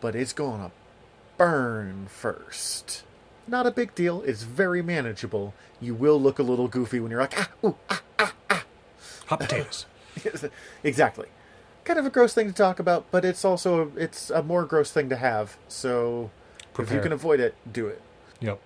but it's gonna burn first. Not a big deal. It's very manageable. You will look a little goofy when you're like, hot potatoes. Exactly. Kind of a gross thing to talk about, but it's a more gross thing to have. So If you can avoid it, do it. Yep.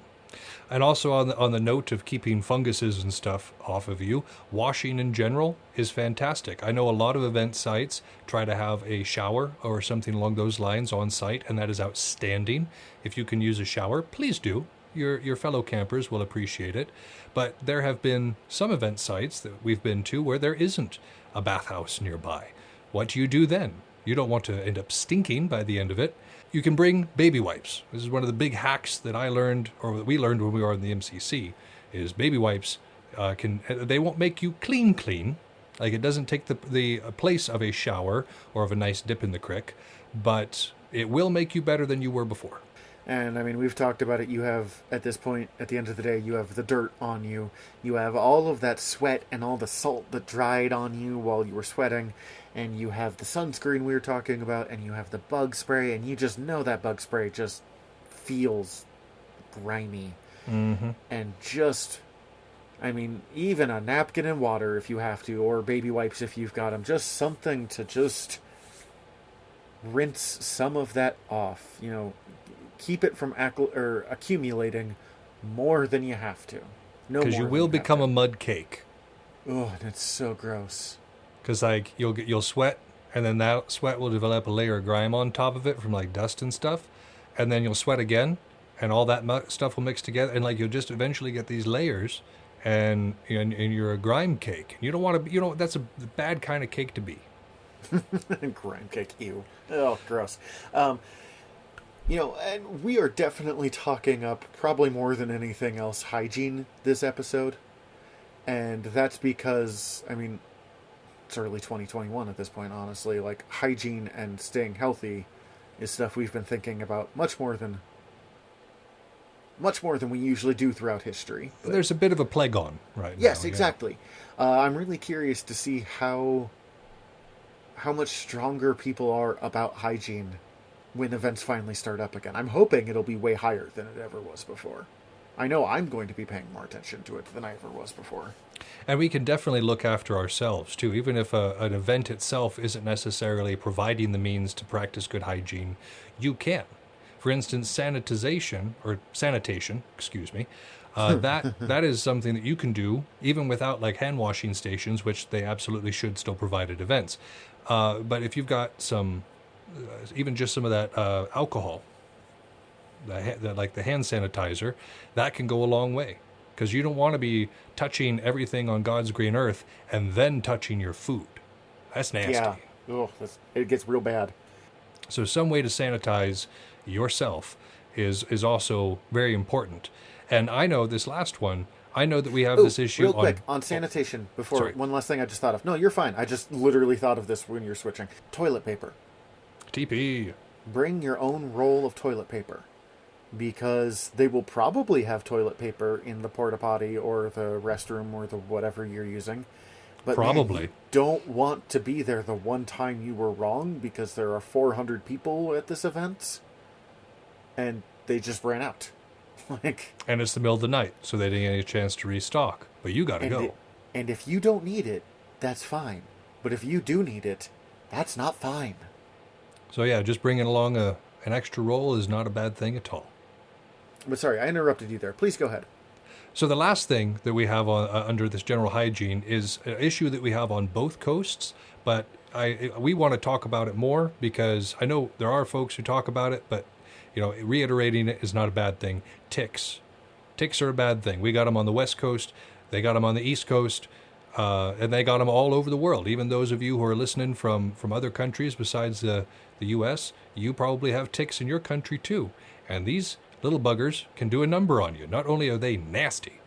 And also on the note of keeping funguses and stuff off of you, washing in general is fantastic. I know a lot of event sites try to have a shower or something along those lines on site, and that is outstanding. If you can use a shower, please do. Your fellow campers will appreciate it. But there have been some event sites that we've been to where there isn't a bathhouse nearby. What do you do then? You don't want to end up stinking by the end of it. You can bring baby wipes. This is one of the big hacks that I learned, or that we learned when we were in the MCC, is baby wipes they won't make you clean. Like, it doesn't take the place of a shower or of a nice dip in the creek, but it will make you better than you were before. And, I mean, we've talked about it. You have, at this point, at the end of the day, you have the dirt on you. You have all of that sweat and all the salt that dried on you while you were sweating. And you have the sunscreen we were talking about. And you have the bug spray. And you just know that bug spray just feels grimy. Mm-hmm. And just, I mean, even a napkin and water if you have to. Or baby wipes if you've got them. Just something to just rinse some of that off. You know, keep it from accumulating more than you have to. No, because you will become a mud cake. Oh, that's so gross. Because like you'll sweat, and then that sweat will develop a layer of grime on top of it from like dust and stuff, and then you'll sweat again, and all that stuff will mix together, and like you'll just eventually get these layers, and you're a grime cake. You don't want to. That's a bad kind of cake to be. Grime cake, ew. Oh, gross. And we are definitely talking up, probably more than anything else, hygiene this episode. And that's because, I mean, it's early 2021 at this point, honestly. Like, hygiene and staying healthy is stuff we've been thinking about much more than we usually do throughout history. But there's a bit of a plague on right now. Yes, exactly. Yeah. I'm really curious to see how much stronger people are about hygiene when events finally start up again. I'm hoping it'll be way higher than it ever was before. I know I'm going to be paying more attention to it than I ever was before. And we can definitely look after ourselves, too. Even if an event itself isn't necessarily providing the means to practice good hygiene, you can. For instance, sanitation, that is something that you can do even without like hand washing stations, which they absolutely should still provide at events. But if you've got some, even just some of that alcohol, like the hand sanitizer, that can go a long way. Because you don't want to be touching everything on God's green earth and then touching your food. That's nasty. Yeah, it gets real bad. So some way to sanitize yourself is also very important. And I know this last one, I know that we have Oh, this issue real quick, on sanitation, before, sorry. one last thing I just thought of. No, you're fine. I just literally thought of this when you're switching. Toilet paper. TP. Bring your own roll of toilet paper. Because they will probably have toilet paper in the porta potty or the restroom or the whatever you're using. But Probably. man, you don't want to be there the one time you were wrong because there are 400 people at this event and they just ran out. Like, And it's the middle of the night, so they didn't get a chance to restock. But you got to go. And if you don't need it, that's fine. But if you do need it, that's not fine. So yeah, just bringing along an extra roll is not a bad thing at all. But sorry, I interrupted you there. Please go ahead. So the last thing that we have on, under this general hygiene is an issue that we have on both coasts, but we want to talk about it more because I know there are folks who talk about it, but reiterating it is not a bad thing. Ticks are a bad thing. We got them on the West Coast, they got them on the East Coast, and they got them all over the world. Even those of you who are listening from other countries besides the U.S., you probably have ticks in your country too, and these little buggers can do a number on you. Not only are they nasty,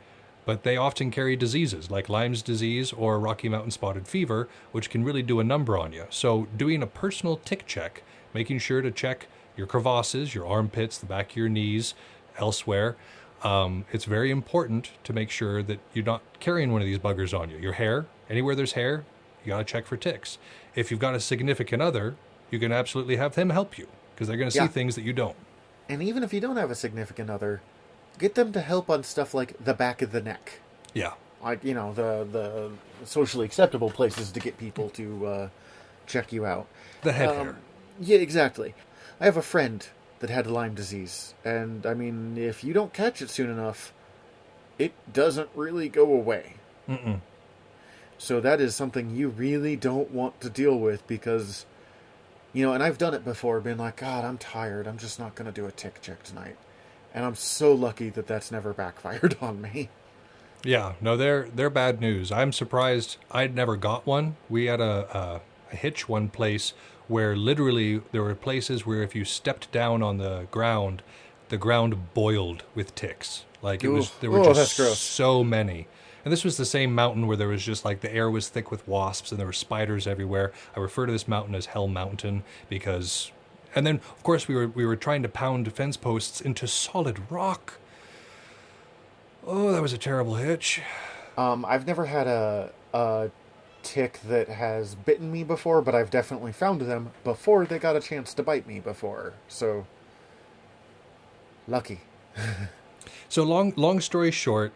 but they often carry diseases like Lyme's disease or Rocky Mountain spotted fever, which can really do a number on you. So doing a personal tick check, making sure to check your crevasses, your armpits, the back of your knees, elsewhere, it's very important to make sure that you're not carrying one of these buggers on you. Your hair, anywhere there's hair, you got to check for ticks. If you've got a significant other, you can absolutely have them help you because they're going to see things that you don't. And even if you don't have a significant other, get them to help on stuff like the back of the neck. Yeah. Like, the socially acceptable places to get people to check you out. The head hair. Yeah, exactly. I have a friend that had Lyme disease. And, I mean, if you don't catch it soon enough, it doesn't really go away. Mm-mm. So that is something you really don't want to deal with because... and I've done it before, been like, God, I'm tired. I'm just not going to do a tick check tonight. And I'm so lucky that that's never backfired on me. Yeah, no, they're bad news. I'm surprised I'd never got one. We had a hitch one place where literally there were places where if you stepped down on the ground boiled with ticks. Like there were just that's gross. So many. And this was the same mountain where there was just like the air was thick with wasps and there were spiders everywhere. I refer to this mountain as Hell Mountain because... And then, of course, we were trying to pound fence posts into solid rock. Oh, that was a terrible hitch. I've never had a tick that has bitten me before, but I've definitely found them before they got a chance to bite me before. So, lucky. So long story short,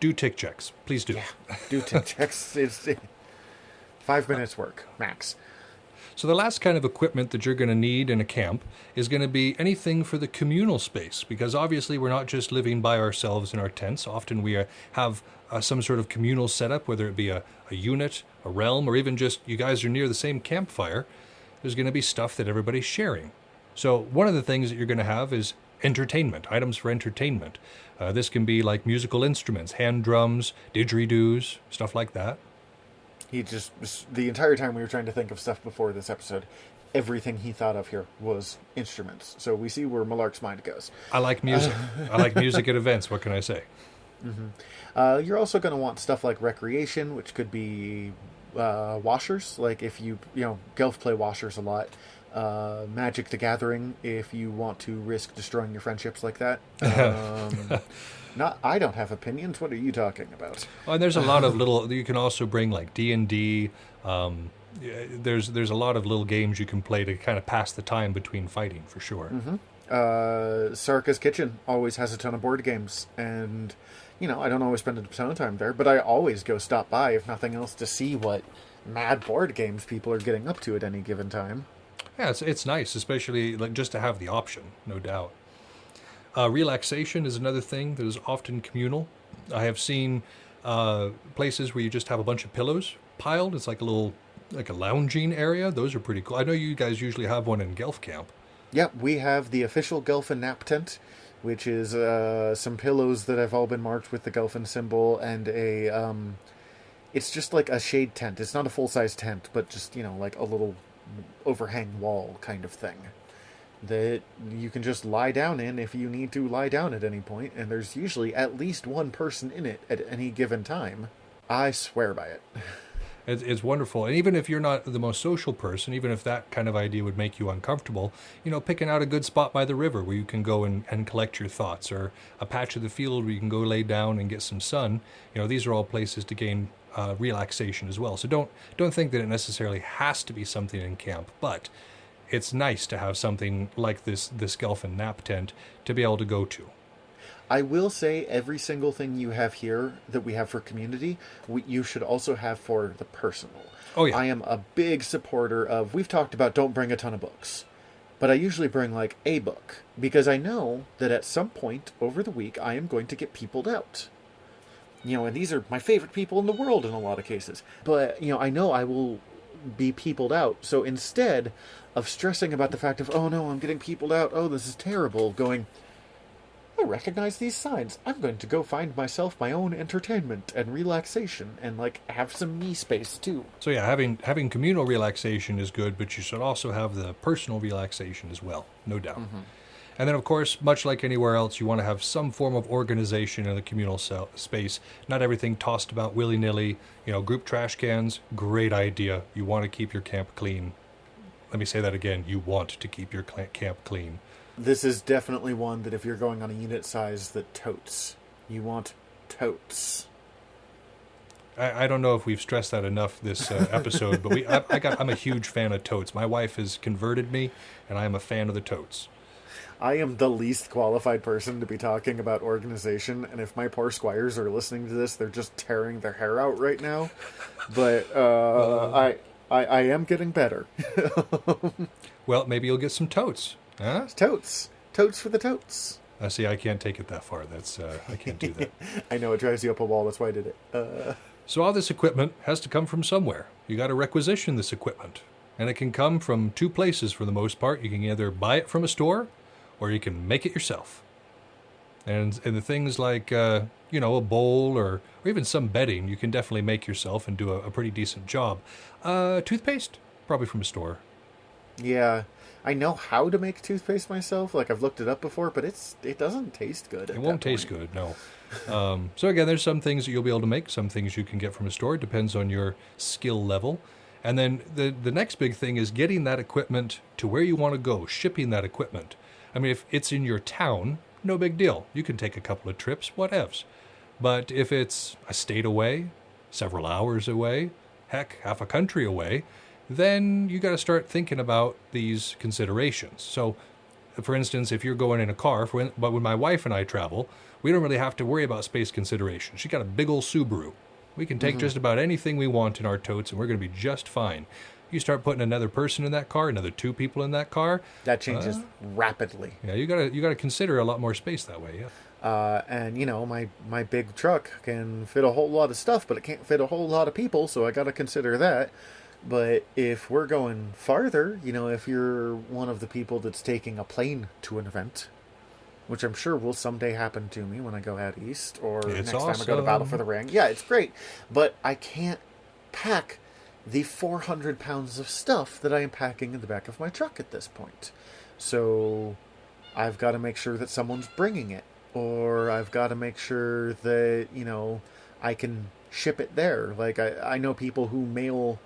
do tick checks. Please do. Yeah, do tick checks. It's 5 minutes work, max. So the last kind of equipment that you're going to need in a camp is going to be anything for the communal space, because obviously we're not just living by ourselves in our tents. Often we have some sort of communal setup, whether it be a unit, a realm, or even just you guys are near the same campfire. There's going to be stuff that everybody's sharing. So one of the things that you're going to have is entertainment, items for entertainment. This can be like musical instruments, hand drums, didgeridoos, stuff like that. The entire time we were trying to think of stuff before this episode, everything he thought of here was instruments. So we see where Malark's mind goes. I like music. I like music at events. What can I say? Mm-hmm. You're also going to want stuff like recreation, which could be washers. Like if you Gelf play washers a lot. Magic the Gathering, if you want to risk destroying your friendships like that. I don't have opinions. What are you talking about? Well, and there's a lot of little. You can also bring like D&D. There's a lot of little games you can play to kind of pass the time between fighting, for sure. Mm-hmm. Sarka's Kitchen always has a ton of board games, and I don't always spend a ton of time there, but I always go stop by, if nothing else, to see what mad board games people are getting up to at any given time. Yeah, it's nice, especially like just to have the option, no doubt. Relaxation is another thing that is often communal. I have seen places where you just have a bunch of pillows piled. It's like a lounging area. Those are pretty cool. I know you guys usually have one in Gelf Camp. Yep, we have the official Gelfin nap tent, which is some pillows that have all been marked with the Gelfin symbol, and it's just like a shade tent. It's not a full-size tent, but just, like a little overhang wall kind of thing. that you can just lie down in if you need to lie down at any point, and there's usually at least one person in it at any given time. I swear by it. It's wonderful. And even if you're not the most social person, even if that kind of idea would make you uncomfortable, picking out a good spot by the river where you can go and collect your thoughts, or a patch of the field where you can go lay down and get some sun, these are all places to gain relaxation as well. So don't think that it necessarily has to be something in camp, but it's nice to have something like this Gelfin nap tent to be able to go to. I will say every single thing you have here that we have for community, you should also have for the personal. Oh, yeah. I am a big supporter of, we've talked about don't bring a ton of books, but I usually bring like a book, because I know that at some point over the week I am going to get peopled out. And these are my favorite people in the world in a lot of cases. But, I know I will be peopled out. So instead of stressing about the fact of, oh no, I'm getting peopled out, oh, this is terrible, going, I recognize these signs. I'm going to go find myself my own entertainment and relaxation and, have some me space, too. So, yeah, having communal relaxation is good, but you should also have the personal relaxation as well, no doubt. Mm-hmm. And then, of course, much like anywhere else, you want to have some form of organization in the communal space. Not everything tossed about willy-nilly. Group trash cans, great idea. You want to keep your camp clean. Let me say that again. You want to keep your camp clean. This is definitely one that if you're going on a unit size that totes. You want totes. I don't know if we've stressed that enough this episode, but I'm a huge fan of totes. My wife has converted me, and I am a fan of the totes. I am the least qualified person to be talking about organization, and if my poor squires are listening to this, they're just tearing their hair out right now. But I am getting better. Well, maybe you'll get some totes. Huh? Totes for the totes. See, I can't take it that far. I can't do that. I know, it drives you up a wall. That's why I did it. So all this equipment has to come from somewhere. You got to requisition this equipment, and it can come from two places for the most part. You can either buy it from a store, or you can make it yourself. And the things like a bowl or even some bedding, you can definitely make yourself and do a pretty decent job. Toothpaste, probably from a store. Yeah. I know how to make toothpaste myself. I've looked it up before, but it doesn't taste good. It won't taste good, no. So again, there's some things that you'll be able to make, some things you can get from a store. It depends on your skill level. And then the next big thing is getting that equipment to where you want to go, shipping that equipment. I mean, if it's in your town, no big deal. You can take a couple of trips, whatevs. But if it's a state away, several hours away, heck, half a country away, then you got to start thinking about these considerations. So, for instance, if you're going in a car, but when my wife and I travel, we don't really have to worry about space considerations. She got a big old Subaru. We can take just about anything we want in our totes, and we're going to be just fine. You start putting another person in that car, another two people in that car. That changes rapidly. Yeah, you gotta consider a lot more space that way. Yeah. And my big truck can fit a whole lot of stuff, but it can't fit a whole lot of people, so I got to consider that. But if we're going farther, if you're one of the people that's taking a plane to an event, which I'm sure will someday happen to me when I go out east, or next time I go to Battle for the Ring. Yeah, it's great. But I can't pack the 400 pounds of stuff that I am packing in the back of my truck at this point. So I've got to make sure that someone's bringing it, or I've got to make sure that, I can ship it there. I know people who mail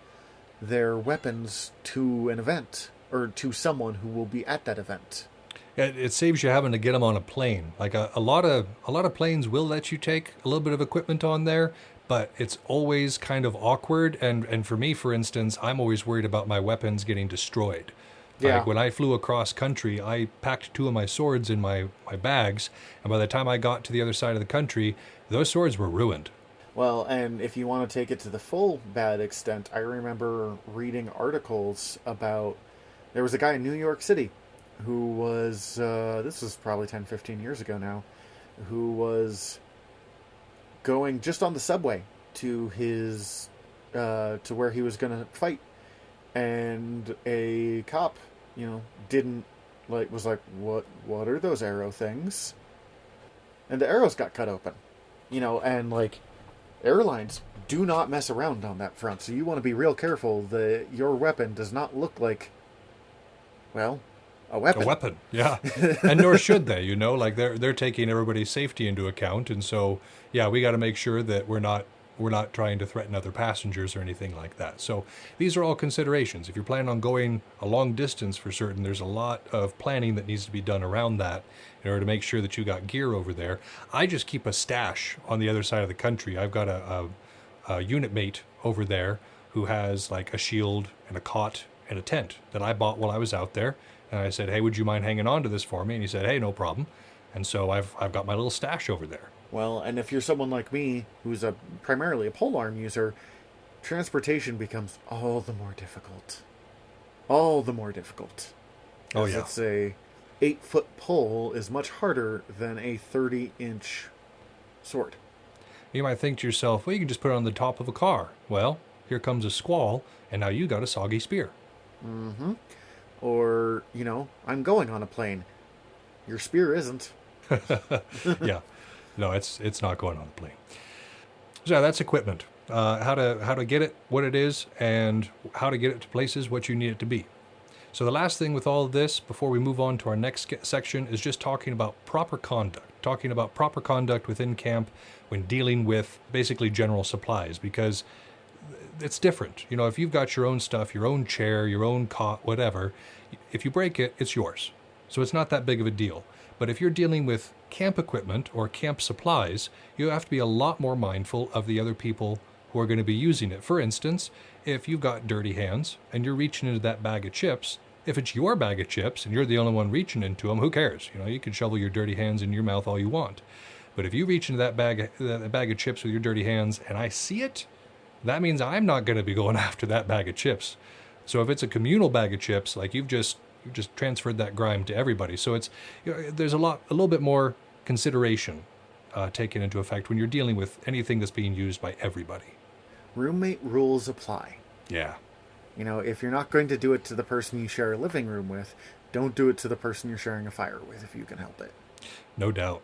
their weapons to an event, or to someone who will be at that event. It saves you having to get them on a plane. A lot of planes will let you take a little bit of equipment on there, but it's always kind of awkward. And for me, for instance, I'm always worried about my weapons getting destroyed. Yeah. When I flew across country, I packed two of my swords in my bags, and by the time I got to the other side of the country, those swords were ruined. Well, and if you want to take it to the full bad extent, I remember reading articles about, there was a guy in New York City who was, this was probably 10, 15 years ago now, who was going just on the subway to his, to where he was going to fight. And a cop, didn't, was like, what are those arrow things? And the arrows got cut open, and airlines do not mess around on that front, so you want to be real careful that your weapon does not look like, a weapon. A weapon, yeah. And nor should they, like they're taking everybody's safety into account. And so, yeah, we got to make sure that we're not trying to threaten other passengers or anything like that. So these are all considerations. If you're planning on going a long distance for certain, there's a lot of planning that needs to be done around that in order to make sure that you got gear over there. I just keep a stash on the other side of the country. I've got a unit mate over there who has like a shield and a cot and a tent that I bought while I was out there. And I said, hey, would you mind hanging on to this for me? And he said, hey, no problem. And so I've got my little stash over there. Well, and if you're someone like me, who's primarily a polearm user, transportation becomes all the more difficult. All the more difficult. Oh, yeah. It's a 8-foot pole is much harder than a 30-inch sword. You might think to yourself, well, you can just put it on the top of a car. Well, here comes a squall, and now you got a soggy spear. Mm-hmm. Or, I'm going on a plane. Your spear isn't. Yeah. No, it's not going on the plane. So yeah, that's equipment. How to get it, what it is, and how to get it to places what you need it to be. So the last thing with all of this, before we move on to our next section, is just talking about proper conduct. Talking about proper conduct within camp when dealing with basically general supplies, because it's different. If you've got your own stuff, your own chair, your own cot, whatever, if you break it, it's yours. So it's not that big of a deal. But if you're dealing with camp equipment or camp supplies, you have to be a lot more mindful of the other people who are going to be using it. For instance, if you've got dirty hands and you're reaching into that bag of chips, if it's your bag of chips and you're the only one reaching into them, who cares? You can shovel your dirty hands in your mouth all you want. But if you reach into that bag of chips with your dirty hands and I see it, that means I'm not going to be going after that bag of chips. So if it's a communal bag of chips, like you've just transferred that grime to everybody. So it's there's a little bit more consideration taken into effect when you're dealing with anything that's being used by everybody. Roommate rules apply. Yeah. If you're not going to do it to the person you share a living room with, don't do it to the person you're sharing a fire with if you can help it. No doubt.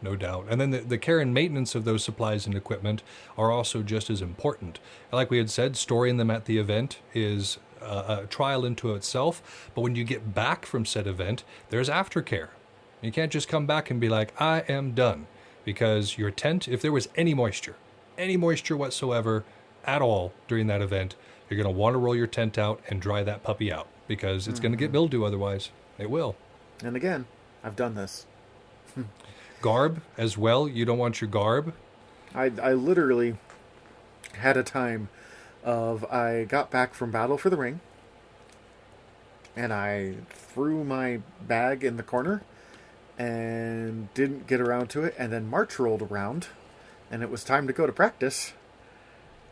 No doubt. And then the care and maintenance of those supplies and equipment are also just as important. Like we had said, storing them at the event is a trial into itself. But when you get back from said event, there's aftercare. You can't just come back and be like, I am done. Because your tent, if there was any moisture whatsoever at all during that event, you're going to want to roll your tent out and dry that puppy out. Because it's going to get mildew otherwise. It will. And again, I've done this. Garb as well. You don't want your garb. I literally had a time of I got back from Battle for the Ring and I threw my bag in the corner and didn't get around to it, and then March rolled around and it was time to go to practice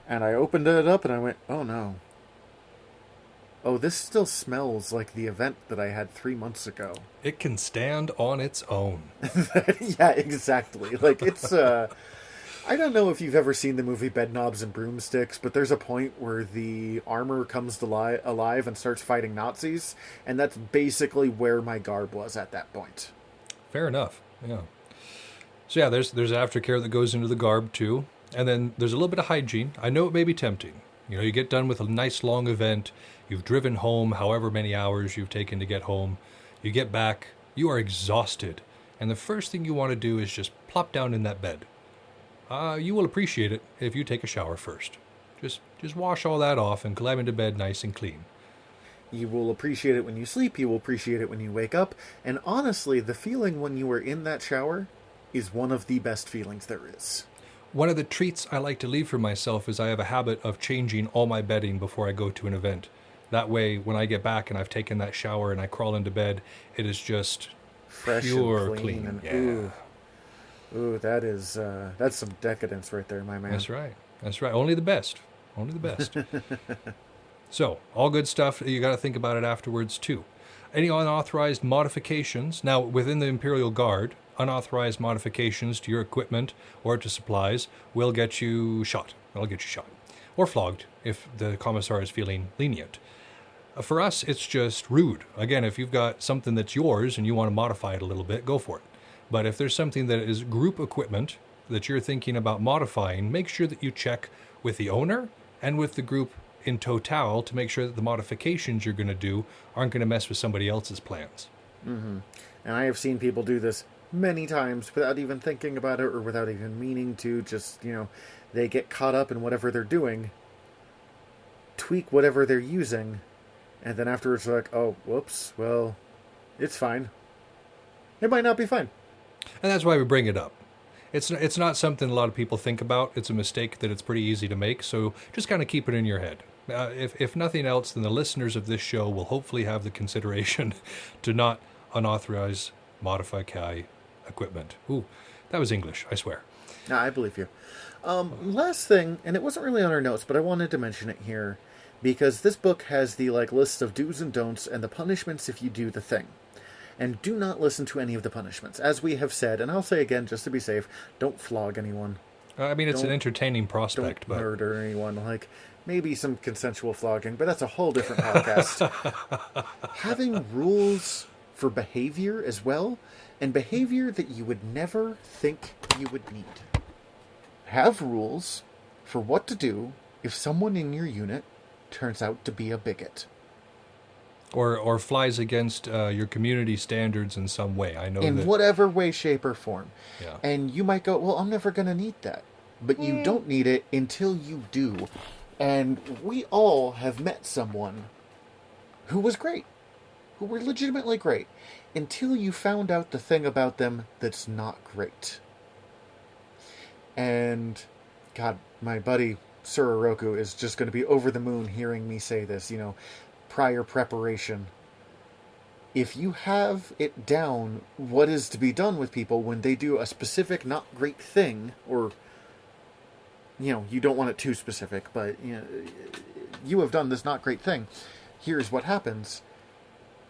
and I opened it up and I went, oh no. Oh, this still smells like the event that I had 3 months ago. It can stand on its own. Yeah, exactly. Like, it's, I don't know if you've ever seen the movie Bedknobs and Broomsticks, but there's a point where the armor comes to alive and starts fighting Nazis, and that's basically where my garb was at that point. Fair enough, yeah. So yeah, there's aftercare that goes into the garb too, and then there's a little bit of hygiene. I know it may be tempting. You get done with a nice long event, you've driven home however many hours you've taken to get home, you get back, you are exhausted, and the first thing you want to do is just plop down in that bed. You will appreciate it if you take a shower first. Just wash all that off and climb into bed nice and clean. You will appreciate it when you sleep, you will appreciate it when you wake up, and honestly, the feeling when you are in that shower is one of the best feelings there is. One of the treats I like to leave for myself is I have a habit of changing all my bedding before I go to an event. That way, when I get back and I've taken that shower and I crawl into bed, it is just fresh pure and clean. And, yeah. Ooh, that's some decadence right there, my man. That's right. Only the best. Only the best. So, all good stuff. You got to think about it afterwards, too. Any unauthorized modifications? Now, within the Imperial Guard, unauthorized modifications to your equipment or to supplies will get you shot. That'll get you shot. Or flogged, if the commissar is feeling lenient. For us, it's just rude. Again, if you've got something that's yours and you want to modify it a little bit, go for it. But if there's something that is group equipment that you're thinking about modifying, make sure that you check with the owner and with the group in total to make sure that the modifications you're going to do aren't going to mess with somebody else's plans. And I have seen people do this many times without even thinking about it or without even meaning to. Just, they get caught up in whatever they're doing, tweak whatever they're using, and then afterwards they're like, oh, whoops, well, it's fine. It might not be fine. And that's why we bring it up. It's not something a lot of people think about. It's a mistake that it's pretty easy to make, so just kind of keep it in your head. If nothing else, then the listeners of this show will hopefully have the consideration to not unauthorized modify Kai equipment. Ooh, that was English, I swear. No, I believe you. Last thing, and it wasn't really on our notes, but I wanted to mention it here, because this book has the list of do's and don'ts and the punishments if you do the thing. And do not listen to any of the punishments. As we have said, and I'll say again, just to be safe, don't flog anyone. I mean, it's an entertaining prospect, don't but murder anyone. Maybe some consensual flogging, but that's a whole different podcast. Having rules for behavior as well, and behavior that you would never think you would need. Have rules for what to do if someone in your unit turns out to be a bigot. or flies against your community standards in some way. I know in whatever way, shape, or form. Yeah. And you might go, well, I'm never going to need that. But you don't need it until you do. And we all have met someone who was great, who were legitimately great, until you found out the thing about them that's not great. And, God, my buddy Suraroku is just going to be over the moon hearing me say this, prior preparation. If you have it down what is to be done with people when they do a specific not great thing, or, you don't want it too specific, but, you have done this not great thing, here's what happens,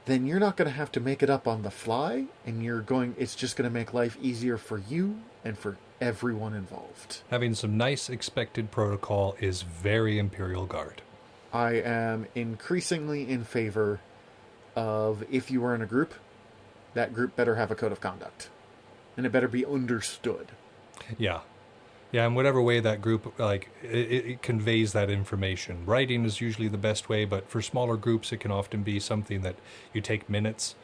then you're not going to have to make it up on the fly, and it's just going to make life easier for you and for everyone involved. Having some nice expected protocol is very Imperial Guard. I am increasingly in favor of, if you are in a group, that group better have a code of conduct. And it better be understood. Yeah. Yeah, in whatever way that group, it conveys that information. Writing is usually the best way, but for smaller groups, it can often be something that you take minutes,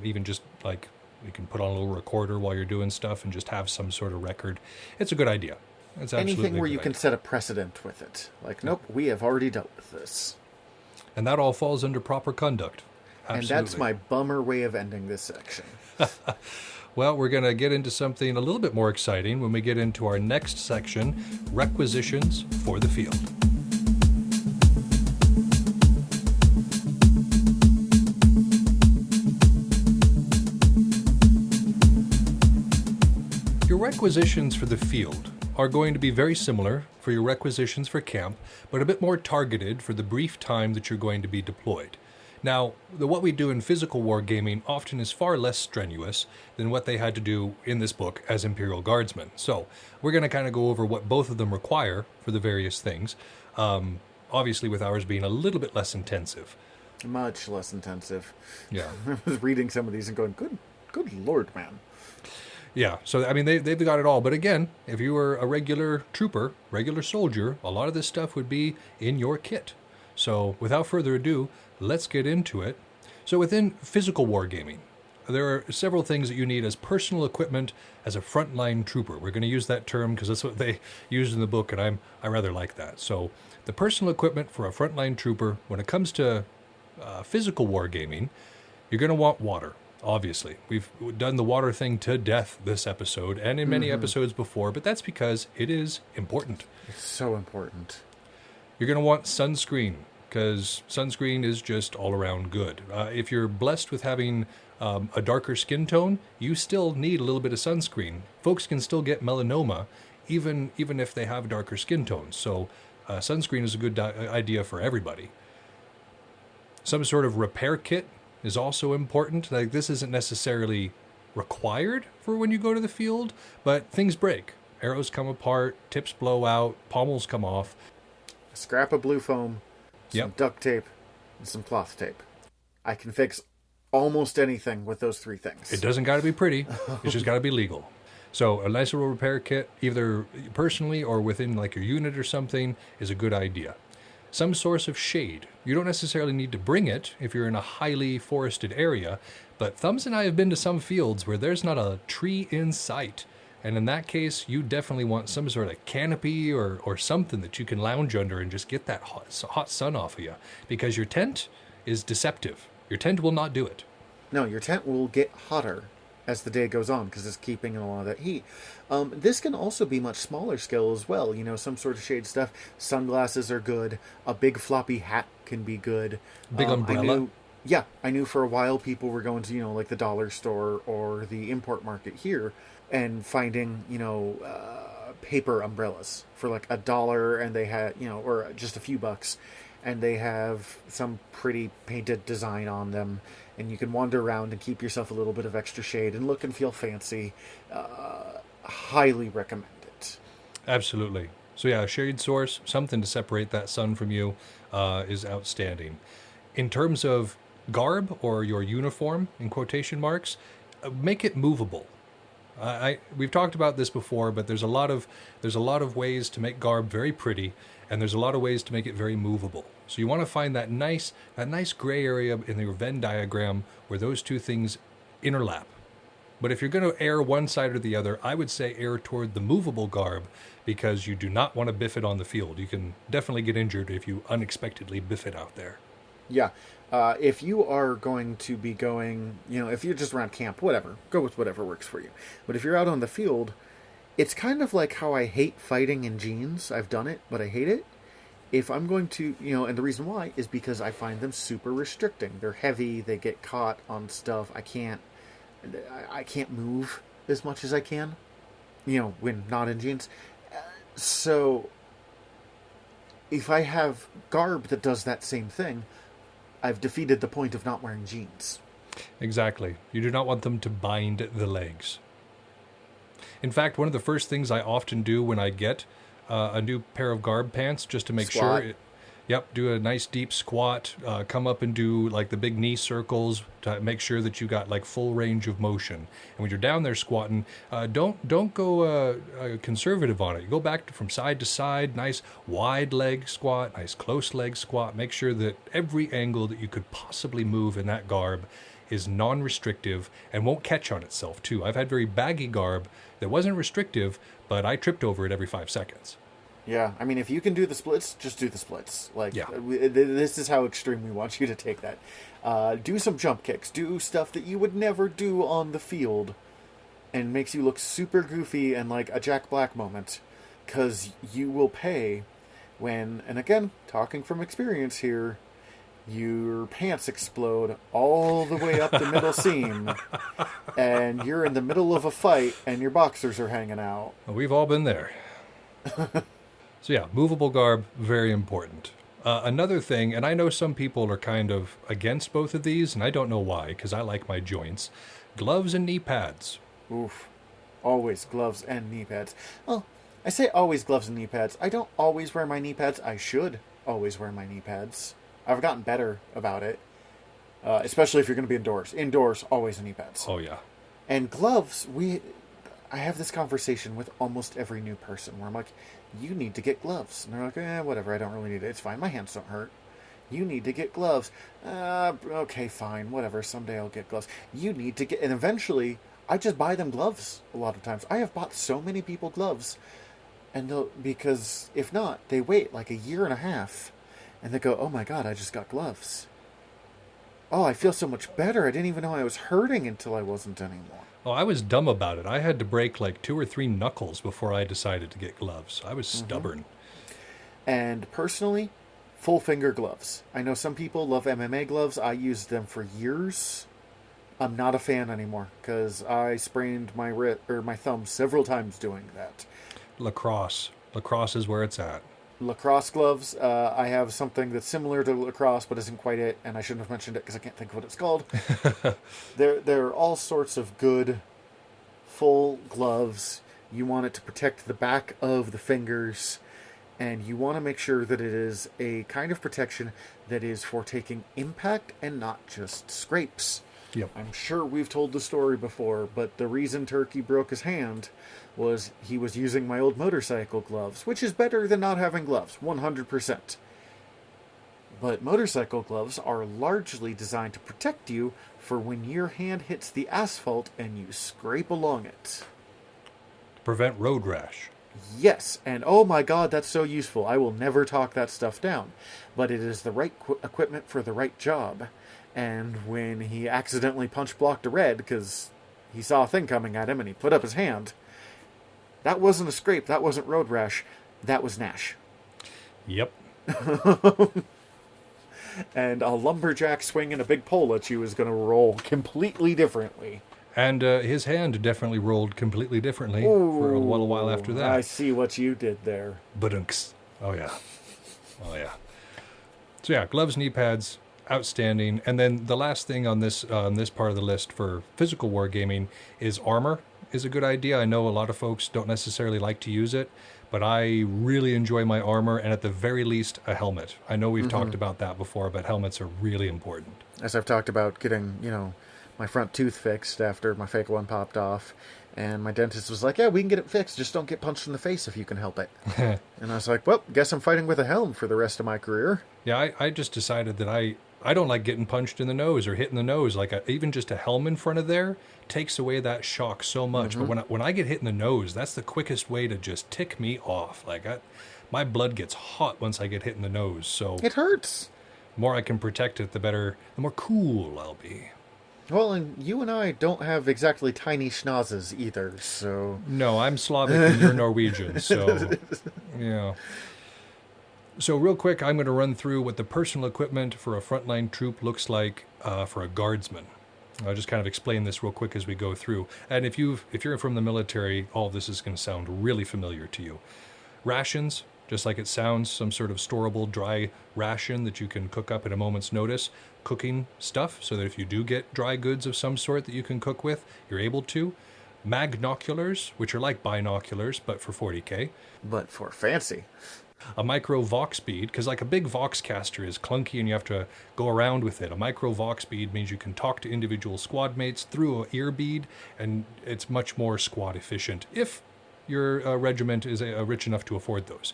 even just, you can put on a little recorder while you're doing stuff and just have some sort of record. It's a good idea. It's anything where you can set a precedent with it. Nope, we have already dealt with this. And that all falls under proper conduct. Absolutely. And that's my bummer way of ending this section. Well, we're going to get into something a little bit more exciting when we get into our next section, Requisitions for the Field. Your requisitions for the field are going to be very similar for your requisitions for camp, but a bit more targeted for the brief time that you're going to be deployed. Now, what we do in physical wargaming often is far less strenuous than what they had to do in this book as Imperial Guardsmen. So, we're going to kind of go over what both of them require for the various things, obviously with ours being a little bit less intensive. Much less intensive. Yeah. I was reading some of these and going, good Lord, man. Yeah, so, I mean, they've got it all. But again, if you were a regular trooper, regular soldier, a lot of this stuff would be in your kit. So, without further ado, let's get into it. So within physical wargaming, there are several things that you need as personal equipment as a frontline trooper. We're going to use that term because that's what they used in the book, and I rather like that. So the personal equipment for a frontline trooper, when it comes to physical wargaming, you're going to want water, obviously. We've done the water thing to death this episode and in many episodes before, but that's because it is important. It's so important. You're going to want sunscreen, because sunscreen is just all around good. If you're blessed with having a darker skin tone, you still need a little bit of sunscreen. Folks can still get melanoma, even if they have darker skin tones. So sunscreen is a good idea for everybody. Some sort of repair kit is also important. This isn't necessarily required for when you go to the field, but things break. Arrows come apart, tips blow out, pommels come off. A scrap of blue foam, some duct tape, and some cloth tape. I can fix almost anything with those three things. It doesn't got to be pretty. It's just got to be legal. So a nice little repair kit, either personally or within your unit or something, is a good idea. some source of shade. You don't necessarily need to bring it if you're in a highly forested area, but Thumbs and I have been to some fields where there's not a tree in sight. And in that case, you definitely want some sort of canopy or something that you can lounge under and just get that hot sun off of you. Because your tent is deceptive. Your tent will not do it. No, your tent will get hotter as the day goes on because it's keeping in a lot of that heat. This can also be much smaller scale as well. You know, some sort of shade stuff. Sunglasses are good. A big floppy hat can be good. Big umbrella. I knew for a while people were going to, you know, like the dollar store or the import market here and finding, you know, paper umbrellas for like $1, and they had, you know, or just a few bucks, and they have some pretty painted design on them, and you can wander around and keep yourself a little bit of extra shade and look and feel fancy. Highly recommend it. Absolutely. So yeah, a shade source, something to separate that sun from you, is outstanding. In terms of garb or your uniform, in quotation marks, make it movable. We've talked about this before, but there's a lot of ways to make garb very pretty, and there's a lot of ways to make it very movable. So you want to find that nice gray area in your Venn diagram where those two things interlap. But if you're going to err one side or the other, I would say err toward the movable garb, because you do not want to biff it on the field. You can definitely get injured if you unexpectedly biff it out there. Yeah. If you are going to be going, you know, if you're just around camp, whatever, go with whatever works for you. But if you're out on the field, it's kind of like how I hate fighting in jeans. I've done it, but I hate it. If I'm going to, you know, and the reason why is because I find them super restricting. They're heavy. They get caught on stuff. I can't move as much as I can, you know, when not in jeans. So if I have garb that does that same thing, I've defeated the point of not wearing jeans. Exactly. You do not want them to bind the legs. In fact, one of the first things I often do when I get a new pair of garb pants, just to make sure... do a nice deep squat, come up and do like the big knee circles to make sure that you got like full range of motion. And when you're down there squatting, don't go conservative on it. You go back from side to side, nice wide leg squat, nice close leg squat. Make sure that every angle that you could possibly move in that garb is non-restrictive and won't catch on itself too. I've had very baggy garb that wasn't restrictive, but I tripped over it every 5 seconds. Yeah, I mean, if you can do the splits, just do the splits. Like, yeah. This is how extreme we want you to take that. Do some jump kicks. Do stuff that you would never do on the field and makes you look super goofy and like a Jack Black moment. Because you will pay when, and again, talking from experience here, your pants explode all the way up the middle seam, and you're in the middle of a fight, and your boxers are hanging out. We've all been there. So yeah, movable garb, very important. Another thing, and I know some people are kind of against both of these, and I don't know why, because I like my joints. Gloves and knee pads. Oof. Always gloves and knee pads. Well, I say always gloves and knee pads. I don't always wear my knee pads. I should always wear my knee pads. I've gotten better about it, especially if you're going to be indoors. Indoors, always knee pads. Oh, yeah. And gloves, I have this conversation with almost every new person where I'm like, you need to get gloves. And they're like, whatever, I don't really need it. It's fine, my hands don't hurt. You need to get gloves. Okay, fine, whatever, someday I'll get gloves. You need to get... And eventually, I just buy them gloves a lot of times. I have bought so many people gloves. And because if not, they wait like a year and a half. And they go, oh my god, I just got gloves. Oh, I feel so much better. I didn't even know I was hurting until I wasn't anymore. Oh, I was dumb about it. I had to break like 2 or 3 knuckles before I decided to get gloves. I was stubborn. And personally, full finger gloves. I know some people love MMA gloves. I used them for years. I'm not a fan anymore because I sprained my thumb several times doing that. Lacrosse. Lacrosse is where it's at. Lacrosse gloves. I have something that's similar to lacrosse, but isn't quite it, and I shouldn't have mentioned it because I can't think of what it's called. There are all sorts of good, full gloves. You want it to protect the back of the fingers, and you want to make sure that it is a kind of protection that is for taking impact and not just scrapes. Yep. I'm sure we've told the story before, but the reason Turkey broke his hand was he was using my old motorcycle gloves, which is better than not having gloves, 100%. But motorcycle gloves are largely designed to protect you for when your hand hits the asphalt and you scrape along it. Prevent road rash. Yes, and oh my god, that's so useful. I will never talk that stuff down. But it is the right equipment for the right job. And when he accidentally punch-blocked a red because he saw a thing coming at him and he put up his hand, that wasn't a scrape, that wasn't road rash, that was Nash. Yep. And a lumberjack swinging a big pole at you is going to roll completely differently. And his hand definitely rolled completely differently for a little while after that. I see what you did there. Badunks. Oh, yeah. Oh, yeah. So, yeah, gloves, knee pads, outstanding. And then the last thing on this part of the list for physical wargaming is armor is a good idea. I know a lot of folks don't necessarily like to use it, but I really enjoy my armor, and at the very least, a helmet. I know we've talked about that before, but helmets are really important. As I've talked about getting, my front tooth fixed after my fake one popped off, and my dentist was like, yeah, we can get it fixed, just don't get punched in the face if you can help it. And I was like, well, guess I'm fighting with a helm for the rest of my career. Yeah, I just decided that I don't like getting punched in the nose or hit in the nose. Like even just a helm in front of there takes away that shock so much. But when I get hit in the nose, that's the quickest way to just tick me off. Like my blood gets hot once I get hit in the nose. So it hurts. The more I can protect it, the more cool I'll be. Well, and you and I don't have exactly tiny schnozzes either, so... No, I'm Slavic and you're Norwegian, so... Yeah. So real quick, I'm going to run through what the personal equipment for a frontline troop looks like for a guardsman. I'll just kind of explain this real quick as we go through. And if you're from the military, all of this is going to sound really familiar to you. Rations, just like it sounds, some sort of storable dry ration that you can cook up at a moment's notice. Cooking stuff, so that if you do get dry goods of some sort that you can cook with, you're able to. Magnoculars, which are like binoculars, but for 40K. But for fancy. A micro Vox bead, because like a big Vox caster is clunky and you have to go around with it. A micro Vox bead means you can talk to individual squad mates through an ear bead, and it's much more squad efficient if your regiment is rich enough to afford those.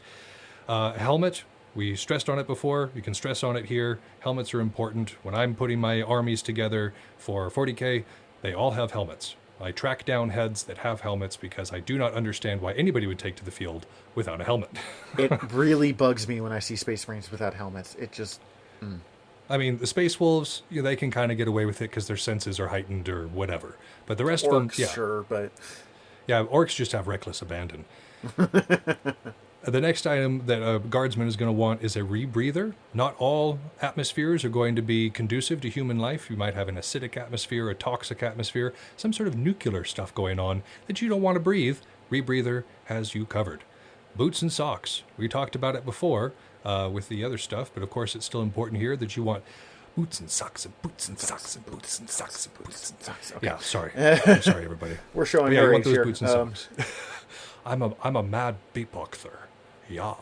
Helmet, we stressed on it before. You can stress on it here. Helmets are important. When I'm putting my armies together for 40K, they all have helmets. I track down heads that have helmets because I do not understand why anybody would take to the field without a helmet. It really bugs me when I see Space Marines without helmets. It just... I mean, the Space Wolves, they can kind of get away with it because their senses are heightened or whatever. But the rest of them, yeah. Sure, but... Yeah, orcs just have reckless abandon. The next item that a guardsman is going to want is a rebreather. Not all atmospheres are going to be conducive to human life. You might have an acidic atmosphere, a toxic atmosphere, some sort of nuclear stuff going on that you don't want to breathe. Rebreather has you covered. Boots and socks. We talked about it before with the other stuff, but of course it's still important here that you want boots and socks and boots and socks and boots and socks and boots and socks. Okay. Yeah, sorry. I'm sorry, everybody. We're showing yeah, our I want age those here. boots and socks. I'm a mad beatboxer. Yeah.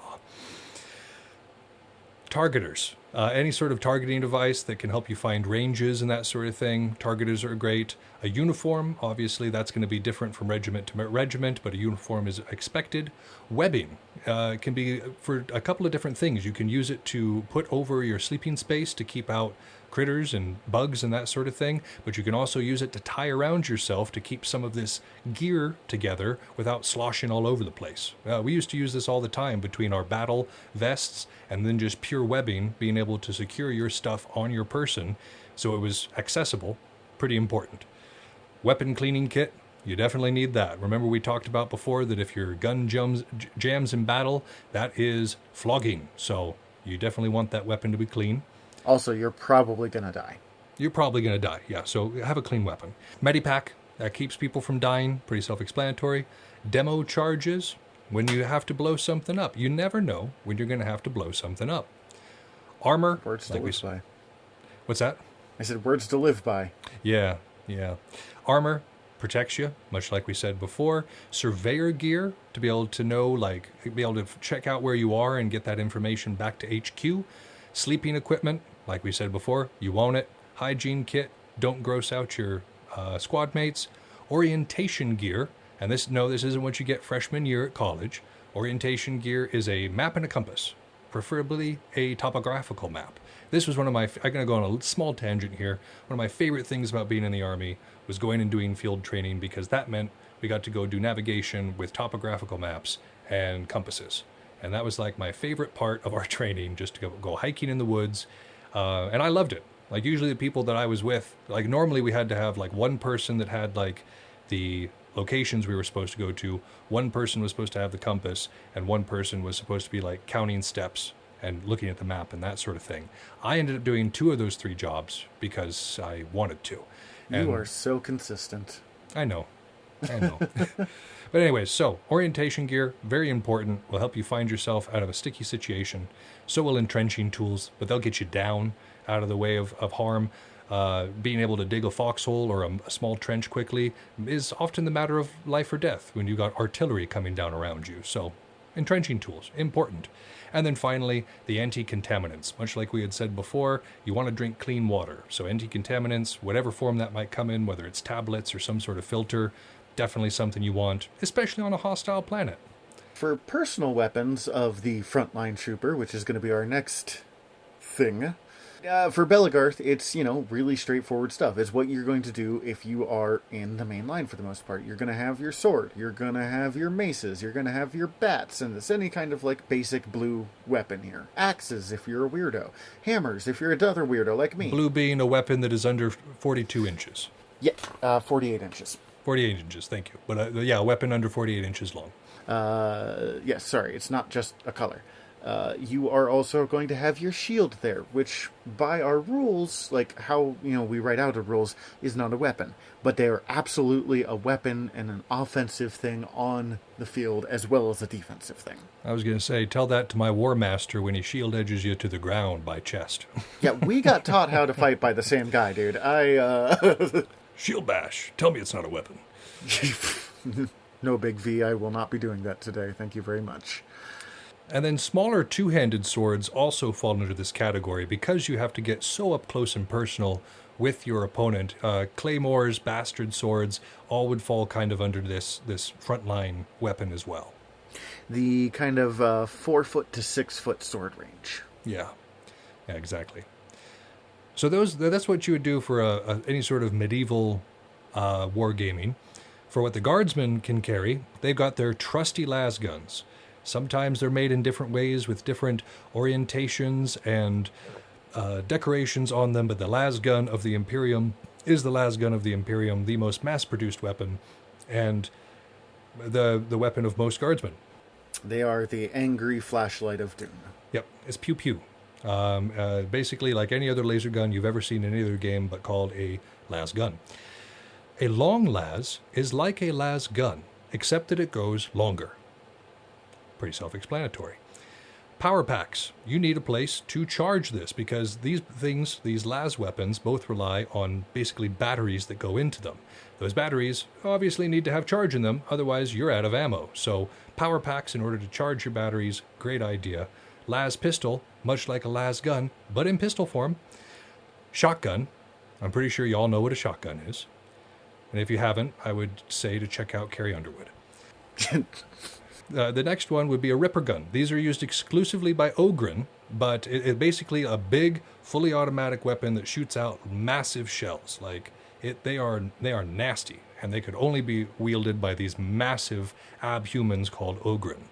Targeters. Any sort of targeting device that can help you find ranges and that sort of thing. Targeters are great. A uniform, obviously, that's going to be different from regiment to regiment, but a uniform is expected. Webbing can be for a couple of different things. You can use it to put over your sleeping space to keep out critters and bugs and that sort of thing, but you can also use it to tie around yourself to keep some of this gear together without sloshing all over the place. We used to use this all the time between our battle vests and then just pure webbing, being able to secure your stuff on your person so it was accessible. Pretty important. Weapon cleaning kit, you definitely need that. Remember we talked about before that if your gun jams in battle, that is flogging, so you definitely want that weapon to be clean. Also, you're probably going to die. You're probably going to die, yeah, so have a clean weapon. Medipack, that keeps people from dying, pretty self-explanatory. Demo charges, when you have to blow something up. You never know when you're going to have to blow something up. Armor. Words to live by. What's that? I said words to live by. Yeah. Armor protects you, much like we said before. Surveyor gear, to be able to know, be able to check out where you are and get that information back to HQ. Sleeping equipment, like we said before, you own it. Hygiene kit, don't gross out your squad mates. Orientation gear, and this isn't what you get freshman year at college. Orientation gear is a map and a compass. preferably a topographical map. This was one of my, I'm going to go on a small tangent here. One of my favorite things about being in the Army was going and doing field training, because that meant we got to go do navigation with topographical maps and compasses. And that was like my favorite part of our training, just to go hiking in the woods. And I loved it. Like usually the people that I was with, like normally we had to have like one person that had like the locations we were supposed to go to, one person was supposed to have the compass, and one person was supposed to be like counting steps and looking at the map and that sort of thing. I ended up doing 2 of those 3 jobs because I wanted to. And you are so consistent. I know. But anyways, so orientation gear, very important, will help you find yourself out of a sticky situation. So will entrenching tools, but they'll get you down out of the way of harm. Being able to dig a foxhole or a small trench quickly is often the matter of life or death when you got artillery coming down around you. So entrenching tools, important. And then finally, the anti-contaminants. Much like we had said before, you want to drink clean water. So anti-contaminants, whatever form that might come in, whether it's tablets or some sort of filter, definitely something you want, especially on a hostile planet. For personal weapons of the frontline trooper, which is going to be our next thing, for Belagarth, it's, really straightforward stuff. It's what you're going to do if you are in the main line for the most part. You're going to have your sword, you're going to have your maces, you're going to have your bats, and it's any kind of, like, basic blue weapon here. Axes, if you're a weirdo. Hammers, if you're another weirdo like me. Blue being a weapon that is under 42 inches. Yeah, 48 inches. 48 inches, thank you. But a weapon under 48 inches long. Yes, sorry, it's not just a color. You are also going to have your shield there, which by our rules, like how, we write out the rules, is not a weapon. But they are absolutely a weapon and an offensive thing on the field as well as a defensive thing. I was going to say, tell that to my war master when he shield edges you to the ground by chest. Yeah, we got taught how to fight by the same guy, dude. Shield bash. Tell me it's not a weapon. No big V, I will not be doing that today. Thank you very much. And then smaller two-handed swords also fall into this category because you have to get so up close and personal with your opponent. Claymores, bastard swords, all would fall kind of under this frontline weapon as well. The kind of 4 foot to 6 foot sword range. Yeah, exactly. So that's what you would do for any sort of medieval wargaming. For what the guardsmen can carry, they've got their trusty las guns. Sometimes they're made in different ways with different orientations and decorations on them, but the las gun of the Imperium is the las gun of the Imperium, the most mass-produced weapon, and the weapon of most guardsmen. They are the angry flashlight of doom. Yep, it's pew-pew. Basically like any other laser gun you've ever seen in any other game, but called a las gun. A long las is like a las gun, except that it goes longer. Pretty self-explanatory. Power packs. You need a place to charge this because these las weapons, both rely on basically batteries that go into them. Those batteries obviously need to have charge in them, otherwise you're out of ammo. So power packs in order to charge your batteries, great idea. Las pistol, much like a las gun, but in pistol form. Shotgun. I'm pretty sure you all know what a shotgun is. And if you haven't, I would say to check out Carrie Underwood. The next one would be a ripper gun. These are used exclusively by Ogryn, but it's basically a big, fully automatic weapon that shoots out massive shells. They are nasty, and they could only be wielded by these massive abhumans called Ogryn.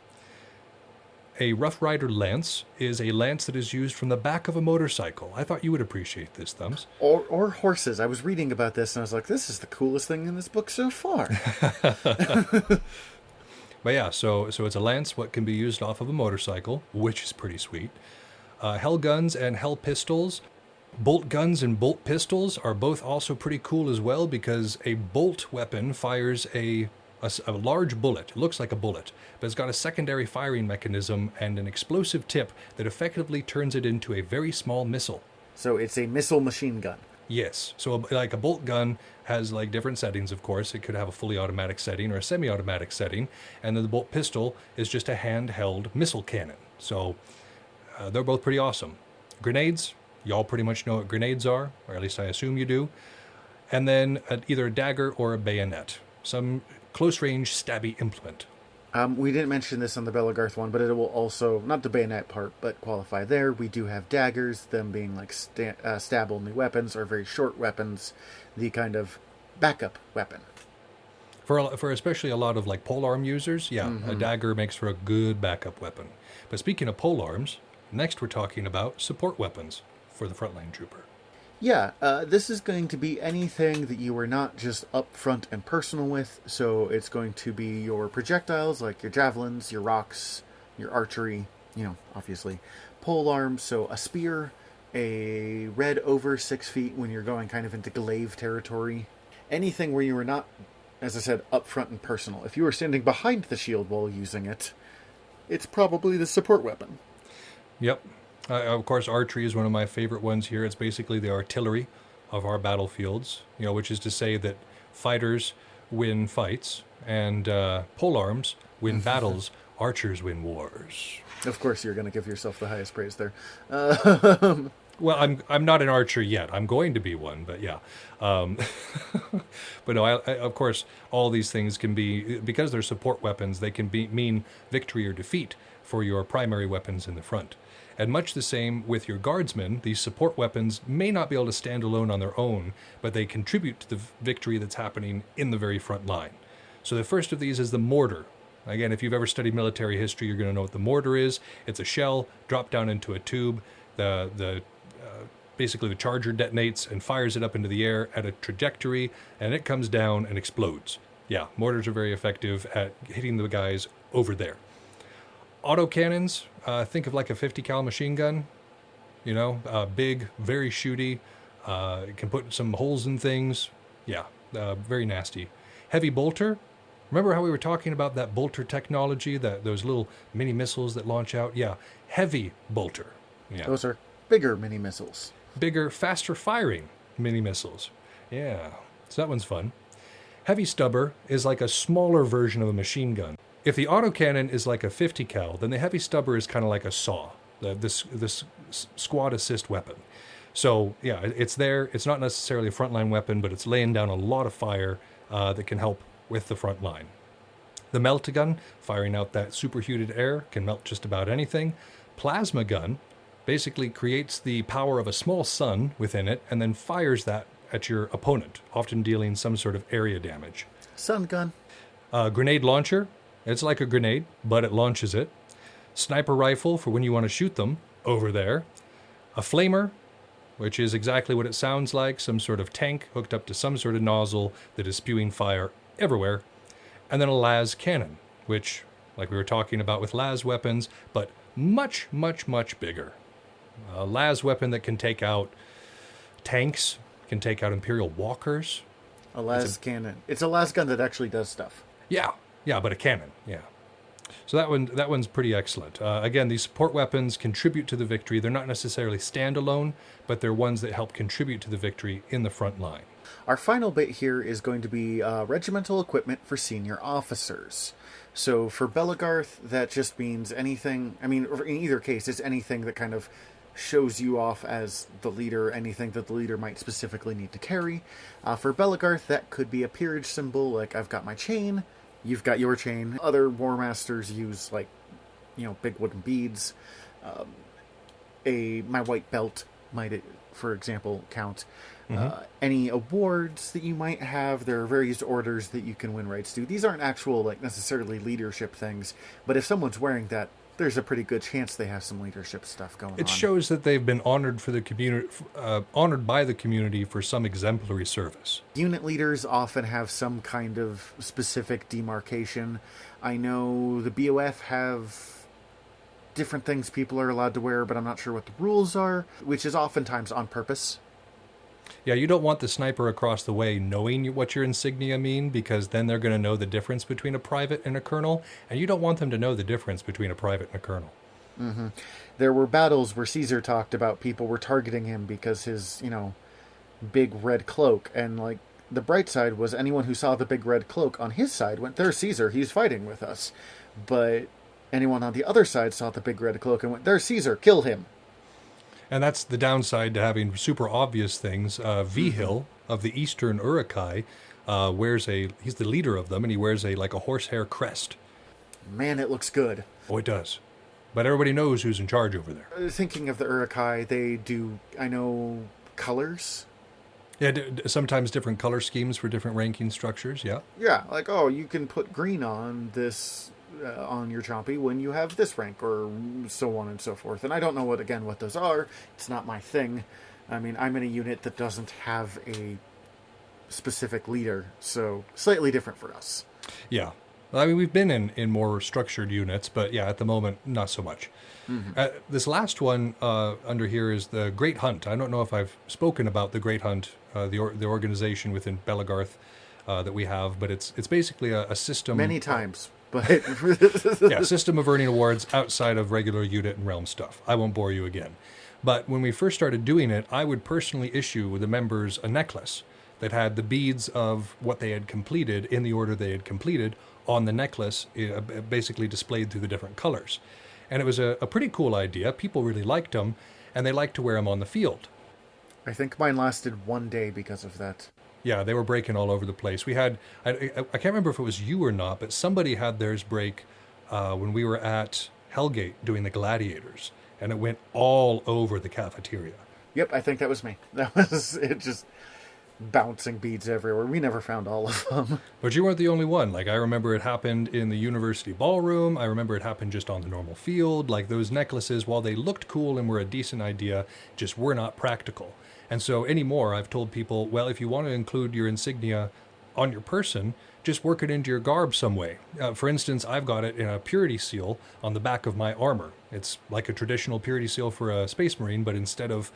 A Rough Rider lance is a lance that is used from the back of a motorcycle. I thought you would appreciate this, Thumbs. Or horses. I was reading about this, and I was like, this is the coolest thing in this book so far. But yeah, so it's a lance, what can be used off of a motorcycle, which is pretty sweet. Hell guns and hell pistols. Bolt guns and bolt pistols are both also pretty cool as well because a bolt weapon fires a large bullet. It looks like a bullet, but it's got a secondary firing mechanism and an explosive tip that effectively turns it into a very small missile. So it's a missile machine gun. Yes. So like a bolt gun has like different settings, of course. It could have a fully automatic setting or a semi-automatic setting. And then the bolt pistol is just a handheld missile cannon. So they're both pretty awesome. Grenades, y'all pretty much know what grenades are, or at least I assume you do. And then either a dagger or a bayonet. Some close-range stabby implement. We didn't mention this on the Belagarth one, but it will also, not the bayonet part, but qualify there. We do have daggers, them being like stab-only weapons or very short weapons, the kind of backup weapon. For especially a lot of like polearm users, yeah, a dagger makes for a good backup weapon. But speaking of polearms, next we're talking about support weapons for the frontline trooper. Yeah, this is going to be anything that you are not just up front and personal with. So it's going to be your projectiles, like your javelins, your rocks, your archery, obviously. Pole arms, so a spear, a red over 6 feet when you're going kind of into glaive territory. Anything where you are not, as I said, up front and personal. If you are standing behind the shield wall using it, it's probably the support weapon. Yep. Of course, archery is one of my favorite ones here. It's basically the artillery of our battlefields, which is to say that fighters win fights and polearms win battles, archers win wars. Of course, you're going to give yourself the highest praise there. Well, I'm not an archer yet. I'm going to be one, but yeah. But no, of course, all these things can be, because they're support weapons, they can mean victory or defeat for your primary weapons in the front. And much the same with your guardsmen, these support weapons may not be able to stand alone on their own, but they contribute to the victory that's happening in the very front line. So the first of these is the mortar. Again, if you've ever studied military history, you're going to know what the mortar is. It's a shell dropped down into a tube. Basically the charger detonates and fires it up into the air at a trajectory, and it comes down and explodes. Yeah, mortars are very effective at hitting the guys over there. Autocannons, think of like a 50 cal machine gun, big, very shooty, it can put some holes in things. Yeah, very nasty. Heavy bolter, remember how we were talking about that bolter technology, those little mini missiles that launch out? Yeah, heavy bolter. Yeah. Those are bigger mini missiles. Bigger, faster firing mini missiles. Yeah, so that one's fun. Heavy stubber is like a smaller version of a machine gun. If the autocannon is like a 50 cal, then the heavy stubber is kind of like a saw, this squad assist weapon. So yeah, it's there. It's not necessarily a frontline weapon, but it's laying down a lot of fire that can help with the front line. The melt-a-gun, firing out that superheated air, can melt just about anything. Plasma gun basically creates the power of a small sun within it and then fires that at your opponent, often dealing some sort of area damage. Sun gun. Grenade launcher. It's like a grenade, but it launches it. Sniper rifle for when you want to shoot them over there. A flamer, which is exactly what it sounds like, some sort of tank hooked up to some sort of nozzle that is spewing fire everywhere. And then a las cannon, which, like we were talking about with las weapons, but much, much, much bigger. A las weapon that can take out tanks, can take out Imperial walkers. A las cannon. It's a las gun that actually does stuff. Yeah, but a cannon, yeah. So that one's pretty excellent. Again, these support weapons contribute to the victory. They're not necessarily standalone, but they're ones that help contribute to the victory in the front line. Our final bit here is going to be regimental equipment for senior officers. So for Belagarth, that just means anything, in either case, it's anything that kind of shows you off as the leader, anything that the leader might specifically need to carry. For Belagarth, that could be a peerage symbol, like I've got my chain, you've got your chain. Other War Masters use, big wooden beads. My white belt might, for example, count. Any awards that you might have, there are various orders that you can win rights to. These aren't actual, necessarily leadership things, but if someone's wearing that, there's a pretty good chance they have some leadership stuff going on. It shows that they've been honored for the community, honored by the community for some exemplary service. Unit leaders often have some kind of specific demarcation. I know the BOF have different things people are allowed to wear, but I'm not sure what the rules are, which is oftentimes on purpose. Yeah, you don't want the sniper across the way knowing what your insignia mean, because then they're going to know the difference between a private and a colonel, and you don't want them to know the difference between a private and a colonel. Mm-hmm. There were battles where Caesar talked about people were targeting him because his, big red cloak, and the bright side was anyone who saw the big red cloak on his side went, "There's Caesar, he's fighting with us." But anyone on the other side saw the big red cloak and went, "There's Caesar, kill him." And that's the downside to having super obvious things. Vigil of the Eastern Urukai he's the leader of them, and he wears a horsehair crest. man, it looks good. Oh, it does. But everybody knows who's in charge over there. Thinking of the Urukai, they do, I know, colors. Yeah, sometimes different color schemes for different ranking structures, yeah. Yeah, like, oh, you can put green on this, on your Chompy when you have this rank, or so on and so forth. And I don't know what those are. It's not my thing. I mean, I'm in a unit that doesn't have a specific leader, so slightly different for us. Yeah. I mean, we've been in more structured units, but yeah, at the moment, not so much. Mm-hmm. This last one under here is the Great Hunt. I don't know if I've spoken about the Great Hunt, the organization within Belagarth that we have, but it's basically a system. Many times, but yeah, system of earning awards outside of regular unit and realm stuff. I won't bore you again. But when we first started doing it, I would personally issue the members a necklace that had the beads of what they had completed in the order they had completed on the necklace, basically displayed through the different colors. And it was a pretty cool idea. People really liked them, and they liked to wear them on the field. I think mine lasted one day because of that. Yeah, they were breaking all over the place. We had, I can't remember if it was you or not, but somebody had theirs break when we were at Hellgate doing the gladiators, and it went all over the cafeteria. Yep, I think that was me. That was it, just bouncing beads everywhere. We never found all of them. But you weren't the only one. Like, I remember it happened in the university ballroom. I remember it happened just on the normal field. Like, those necklaces, while they looked cool and were a decent idea, just were not practical. And so anymore, I've told people, well, if you want to include your insignia on your person, just work it into your garb some way. For instance, I've got it in a purity seal on the back of my armor. It's like a traditional purity seal for a space marine, but instead of,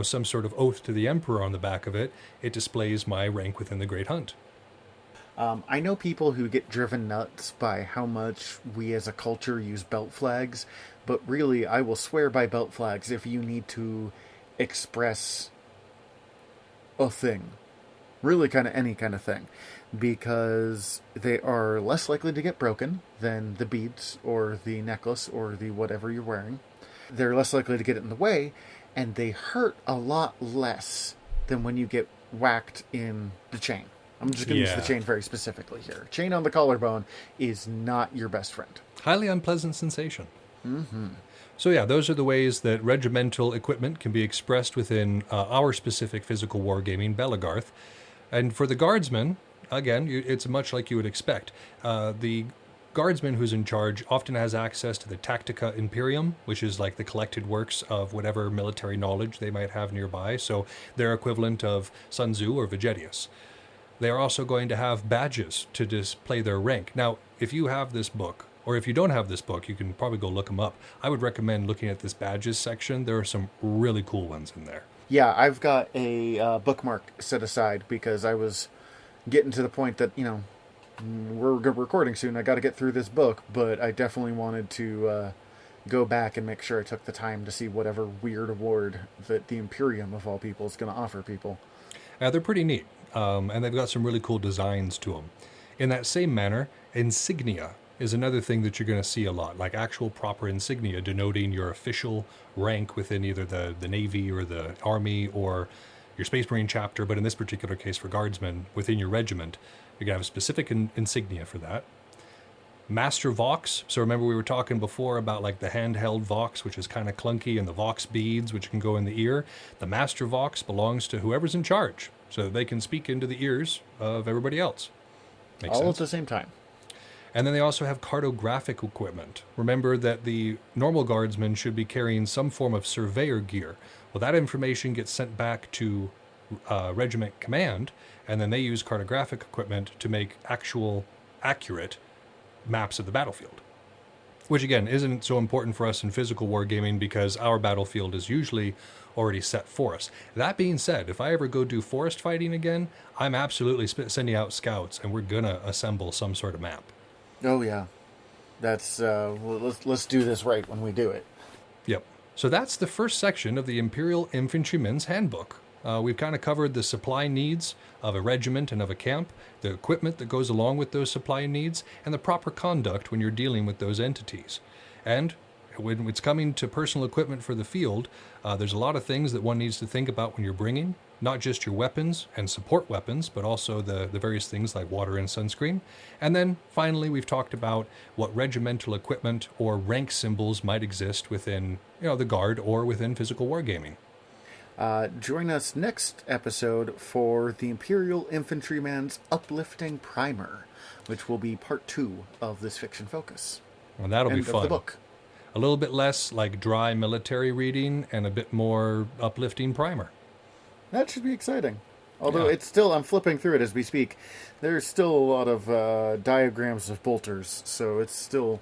some sort of oath to the emperor on the back of it, it displays my rank within the Great Hunt. I know people who get driven nuts by how much we as a culture use belt flags, but really, I will swear by belt flags if you need to express a thing. Really kind of any kind of thing. Because they are less likely to get broken than the beads or the necklace or the whatever you're wearing. They're less likely to get in the way, and they hurt a lot less than when you get whacked in the chain. I'm just going to use the chain very specifically here. Chain on the collarbone is not your best friend. Highly unpleasant sensation. Mm-hmm. So yeah, those are the ways that regimental equipment can be expressed within our specific physical wargaming, Belagarth. And for the guardsmen, again, it's much like you would expect. The guardsman who's in charge often has access to the Tactica Imperium, which is like the collected works of whatever military knowledge they might have nearby, so their equivalent of Sun Tzu or Vegetius. They are also going to have badges to display their rank. Now, if you have this book, or if you don't have this book, you can probably go look them up. I would recommend looking at this badges section. There are some really cool ones in there. Yeah, I've got a bookmark set aside because I was getting to the point that, we're recording soon. I got to get through this book, but I definitely wanted to go back and make sure I took the time to see whatever weird award that the Imperium, of all people, is going to offer people. They're pretty neat, and they've got some really cool designs to them. In that same manner, insignia is another thing that you're going to see a lot, like actual proper insignia denoting your official rank within either the Navy or the Army or your Space Marine chapter, but in this particular case for guardsmen, within your regiment, you're going to have a specific insignia for that. Master Vox. So remember we were talking before about like the handheld Vox, which is kind of clunky, and the Vox beads, which can go in the ear. The Master Vox belongs to whoever's in charge, so that they can speak into the ears of everybody else. Makes all sense. at the same time. And then they also have cartographic equipment. Remember that the normal guardsmen should be carrying some form of surveyor gear. Well, that information gets sent back to regiment command, and then they use cartographic equipment to make actual, accurate maps of the battlefield. Which, again, isn't so important for us in physical wargaming because our battlefield is usually already set for us. That being said, if I ever go do forest fighting again, I'm absolutely sending out scouts, and we're going to assemble some sort of map. Oh, yeah. That's, let's do this right when we do it. Yep. So that's the first section of the Imperial Infantryman's Handbook. We've kind of covered the supply needs of a regiment and of a camp, the equipment that goes along with those supply needs, and the proper conduct when you're dealing with those entities. And when it's coming to personal equipment for the field, there's a lot of things that one needs to think about when you're bringing. not just your weapons and support weapons, but also the various things like water and sunscreen. And then finally, we've talked about what regimental equipment or rank symbols might exist within, the Guard or within physical wargaming. Join us next episode for the Imperial Infantryman's Uplifting Primer, which will be part 2 of this fiction focus. Well, that'll be End fun. of the book. A little bit less like dry military reading and a bit more uplifting primer. That should be exciting. Although Yeah. it's still, I'm flipping through it as we speak. There's still a lot of diagrams of bolters, so it's the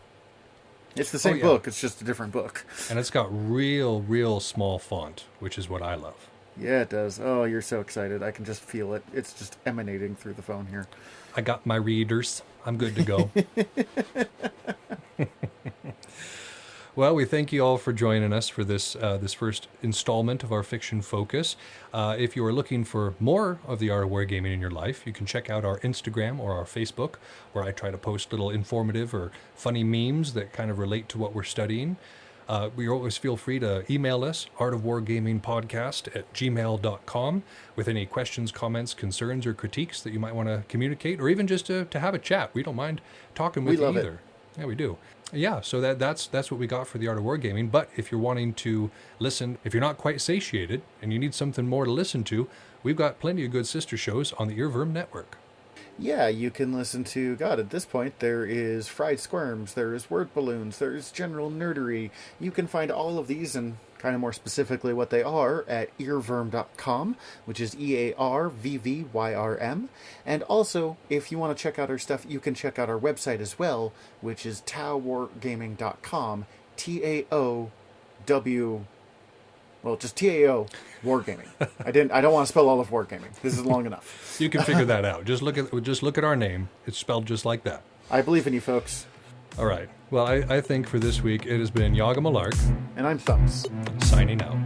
same yeah. book, it's just a different book. And it's got real small font, which is what I love. Yeah, it does. Oh, you're so excited. I can just feel it. It's just emanating through the phone here. I got my readers. I'm good to go. Well, we thank you all for joining us for this first installment of our Fiction Focus. If you are looking for more of the art of wargaming in your life, you can check out our Instagram or our Facebook, where I try to post little informative or funny memes that kind of relate to what we're studying. We always feel free to email us, artofwargamingpodcast@gmail.com, with any questions, comments, concerns, or critiques that you might want to communicate, or even just to have a chat. We don't mind talking with you love it. either. Yeah, we do. Yeah, so that's what we got for the Art of Wargaming. But if you're wanting to listen, if you're not quite satiated and you need something more to listen to, we've got plenty of good sister shows on the Earworm Network. Yeah, you can listen to, God, at this point, there is Fried Squirms, there is Word Balloons, there is General Nerdery. You can find all of these and kind of more specifically what they are at earworm.com, which is EARVVYRM. And also, if you want to check out our stuff, you can check out our website as well, which is taowargaming.com, TAOW, well, just TAO Wargaming. I don't want to spell all of Wargaming. This is long enough. You can figure that out. Just look at our name. It's spelled just like that. I believe in you, folks. All right. Well, I think for this week it has been Yaga Malark And I'm Thumbs. signing out.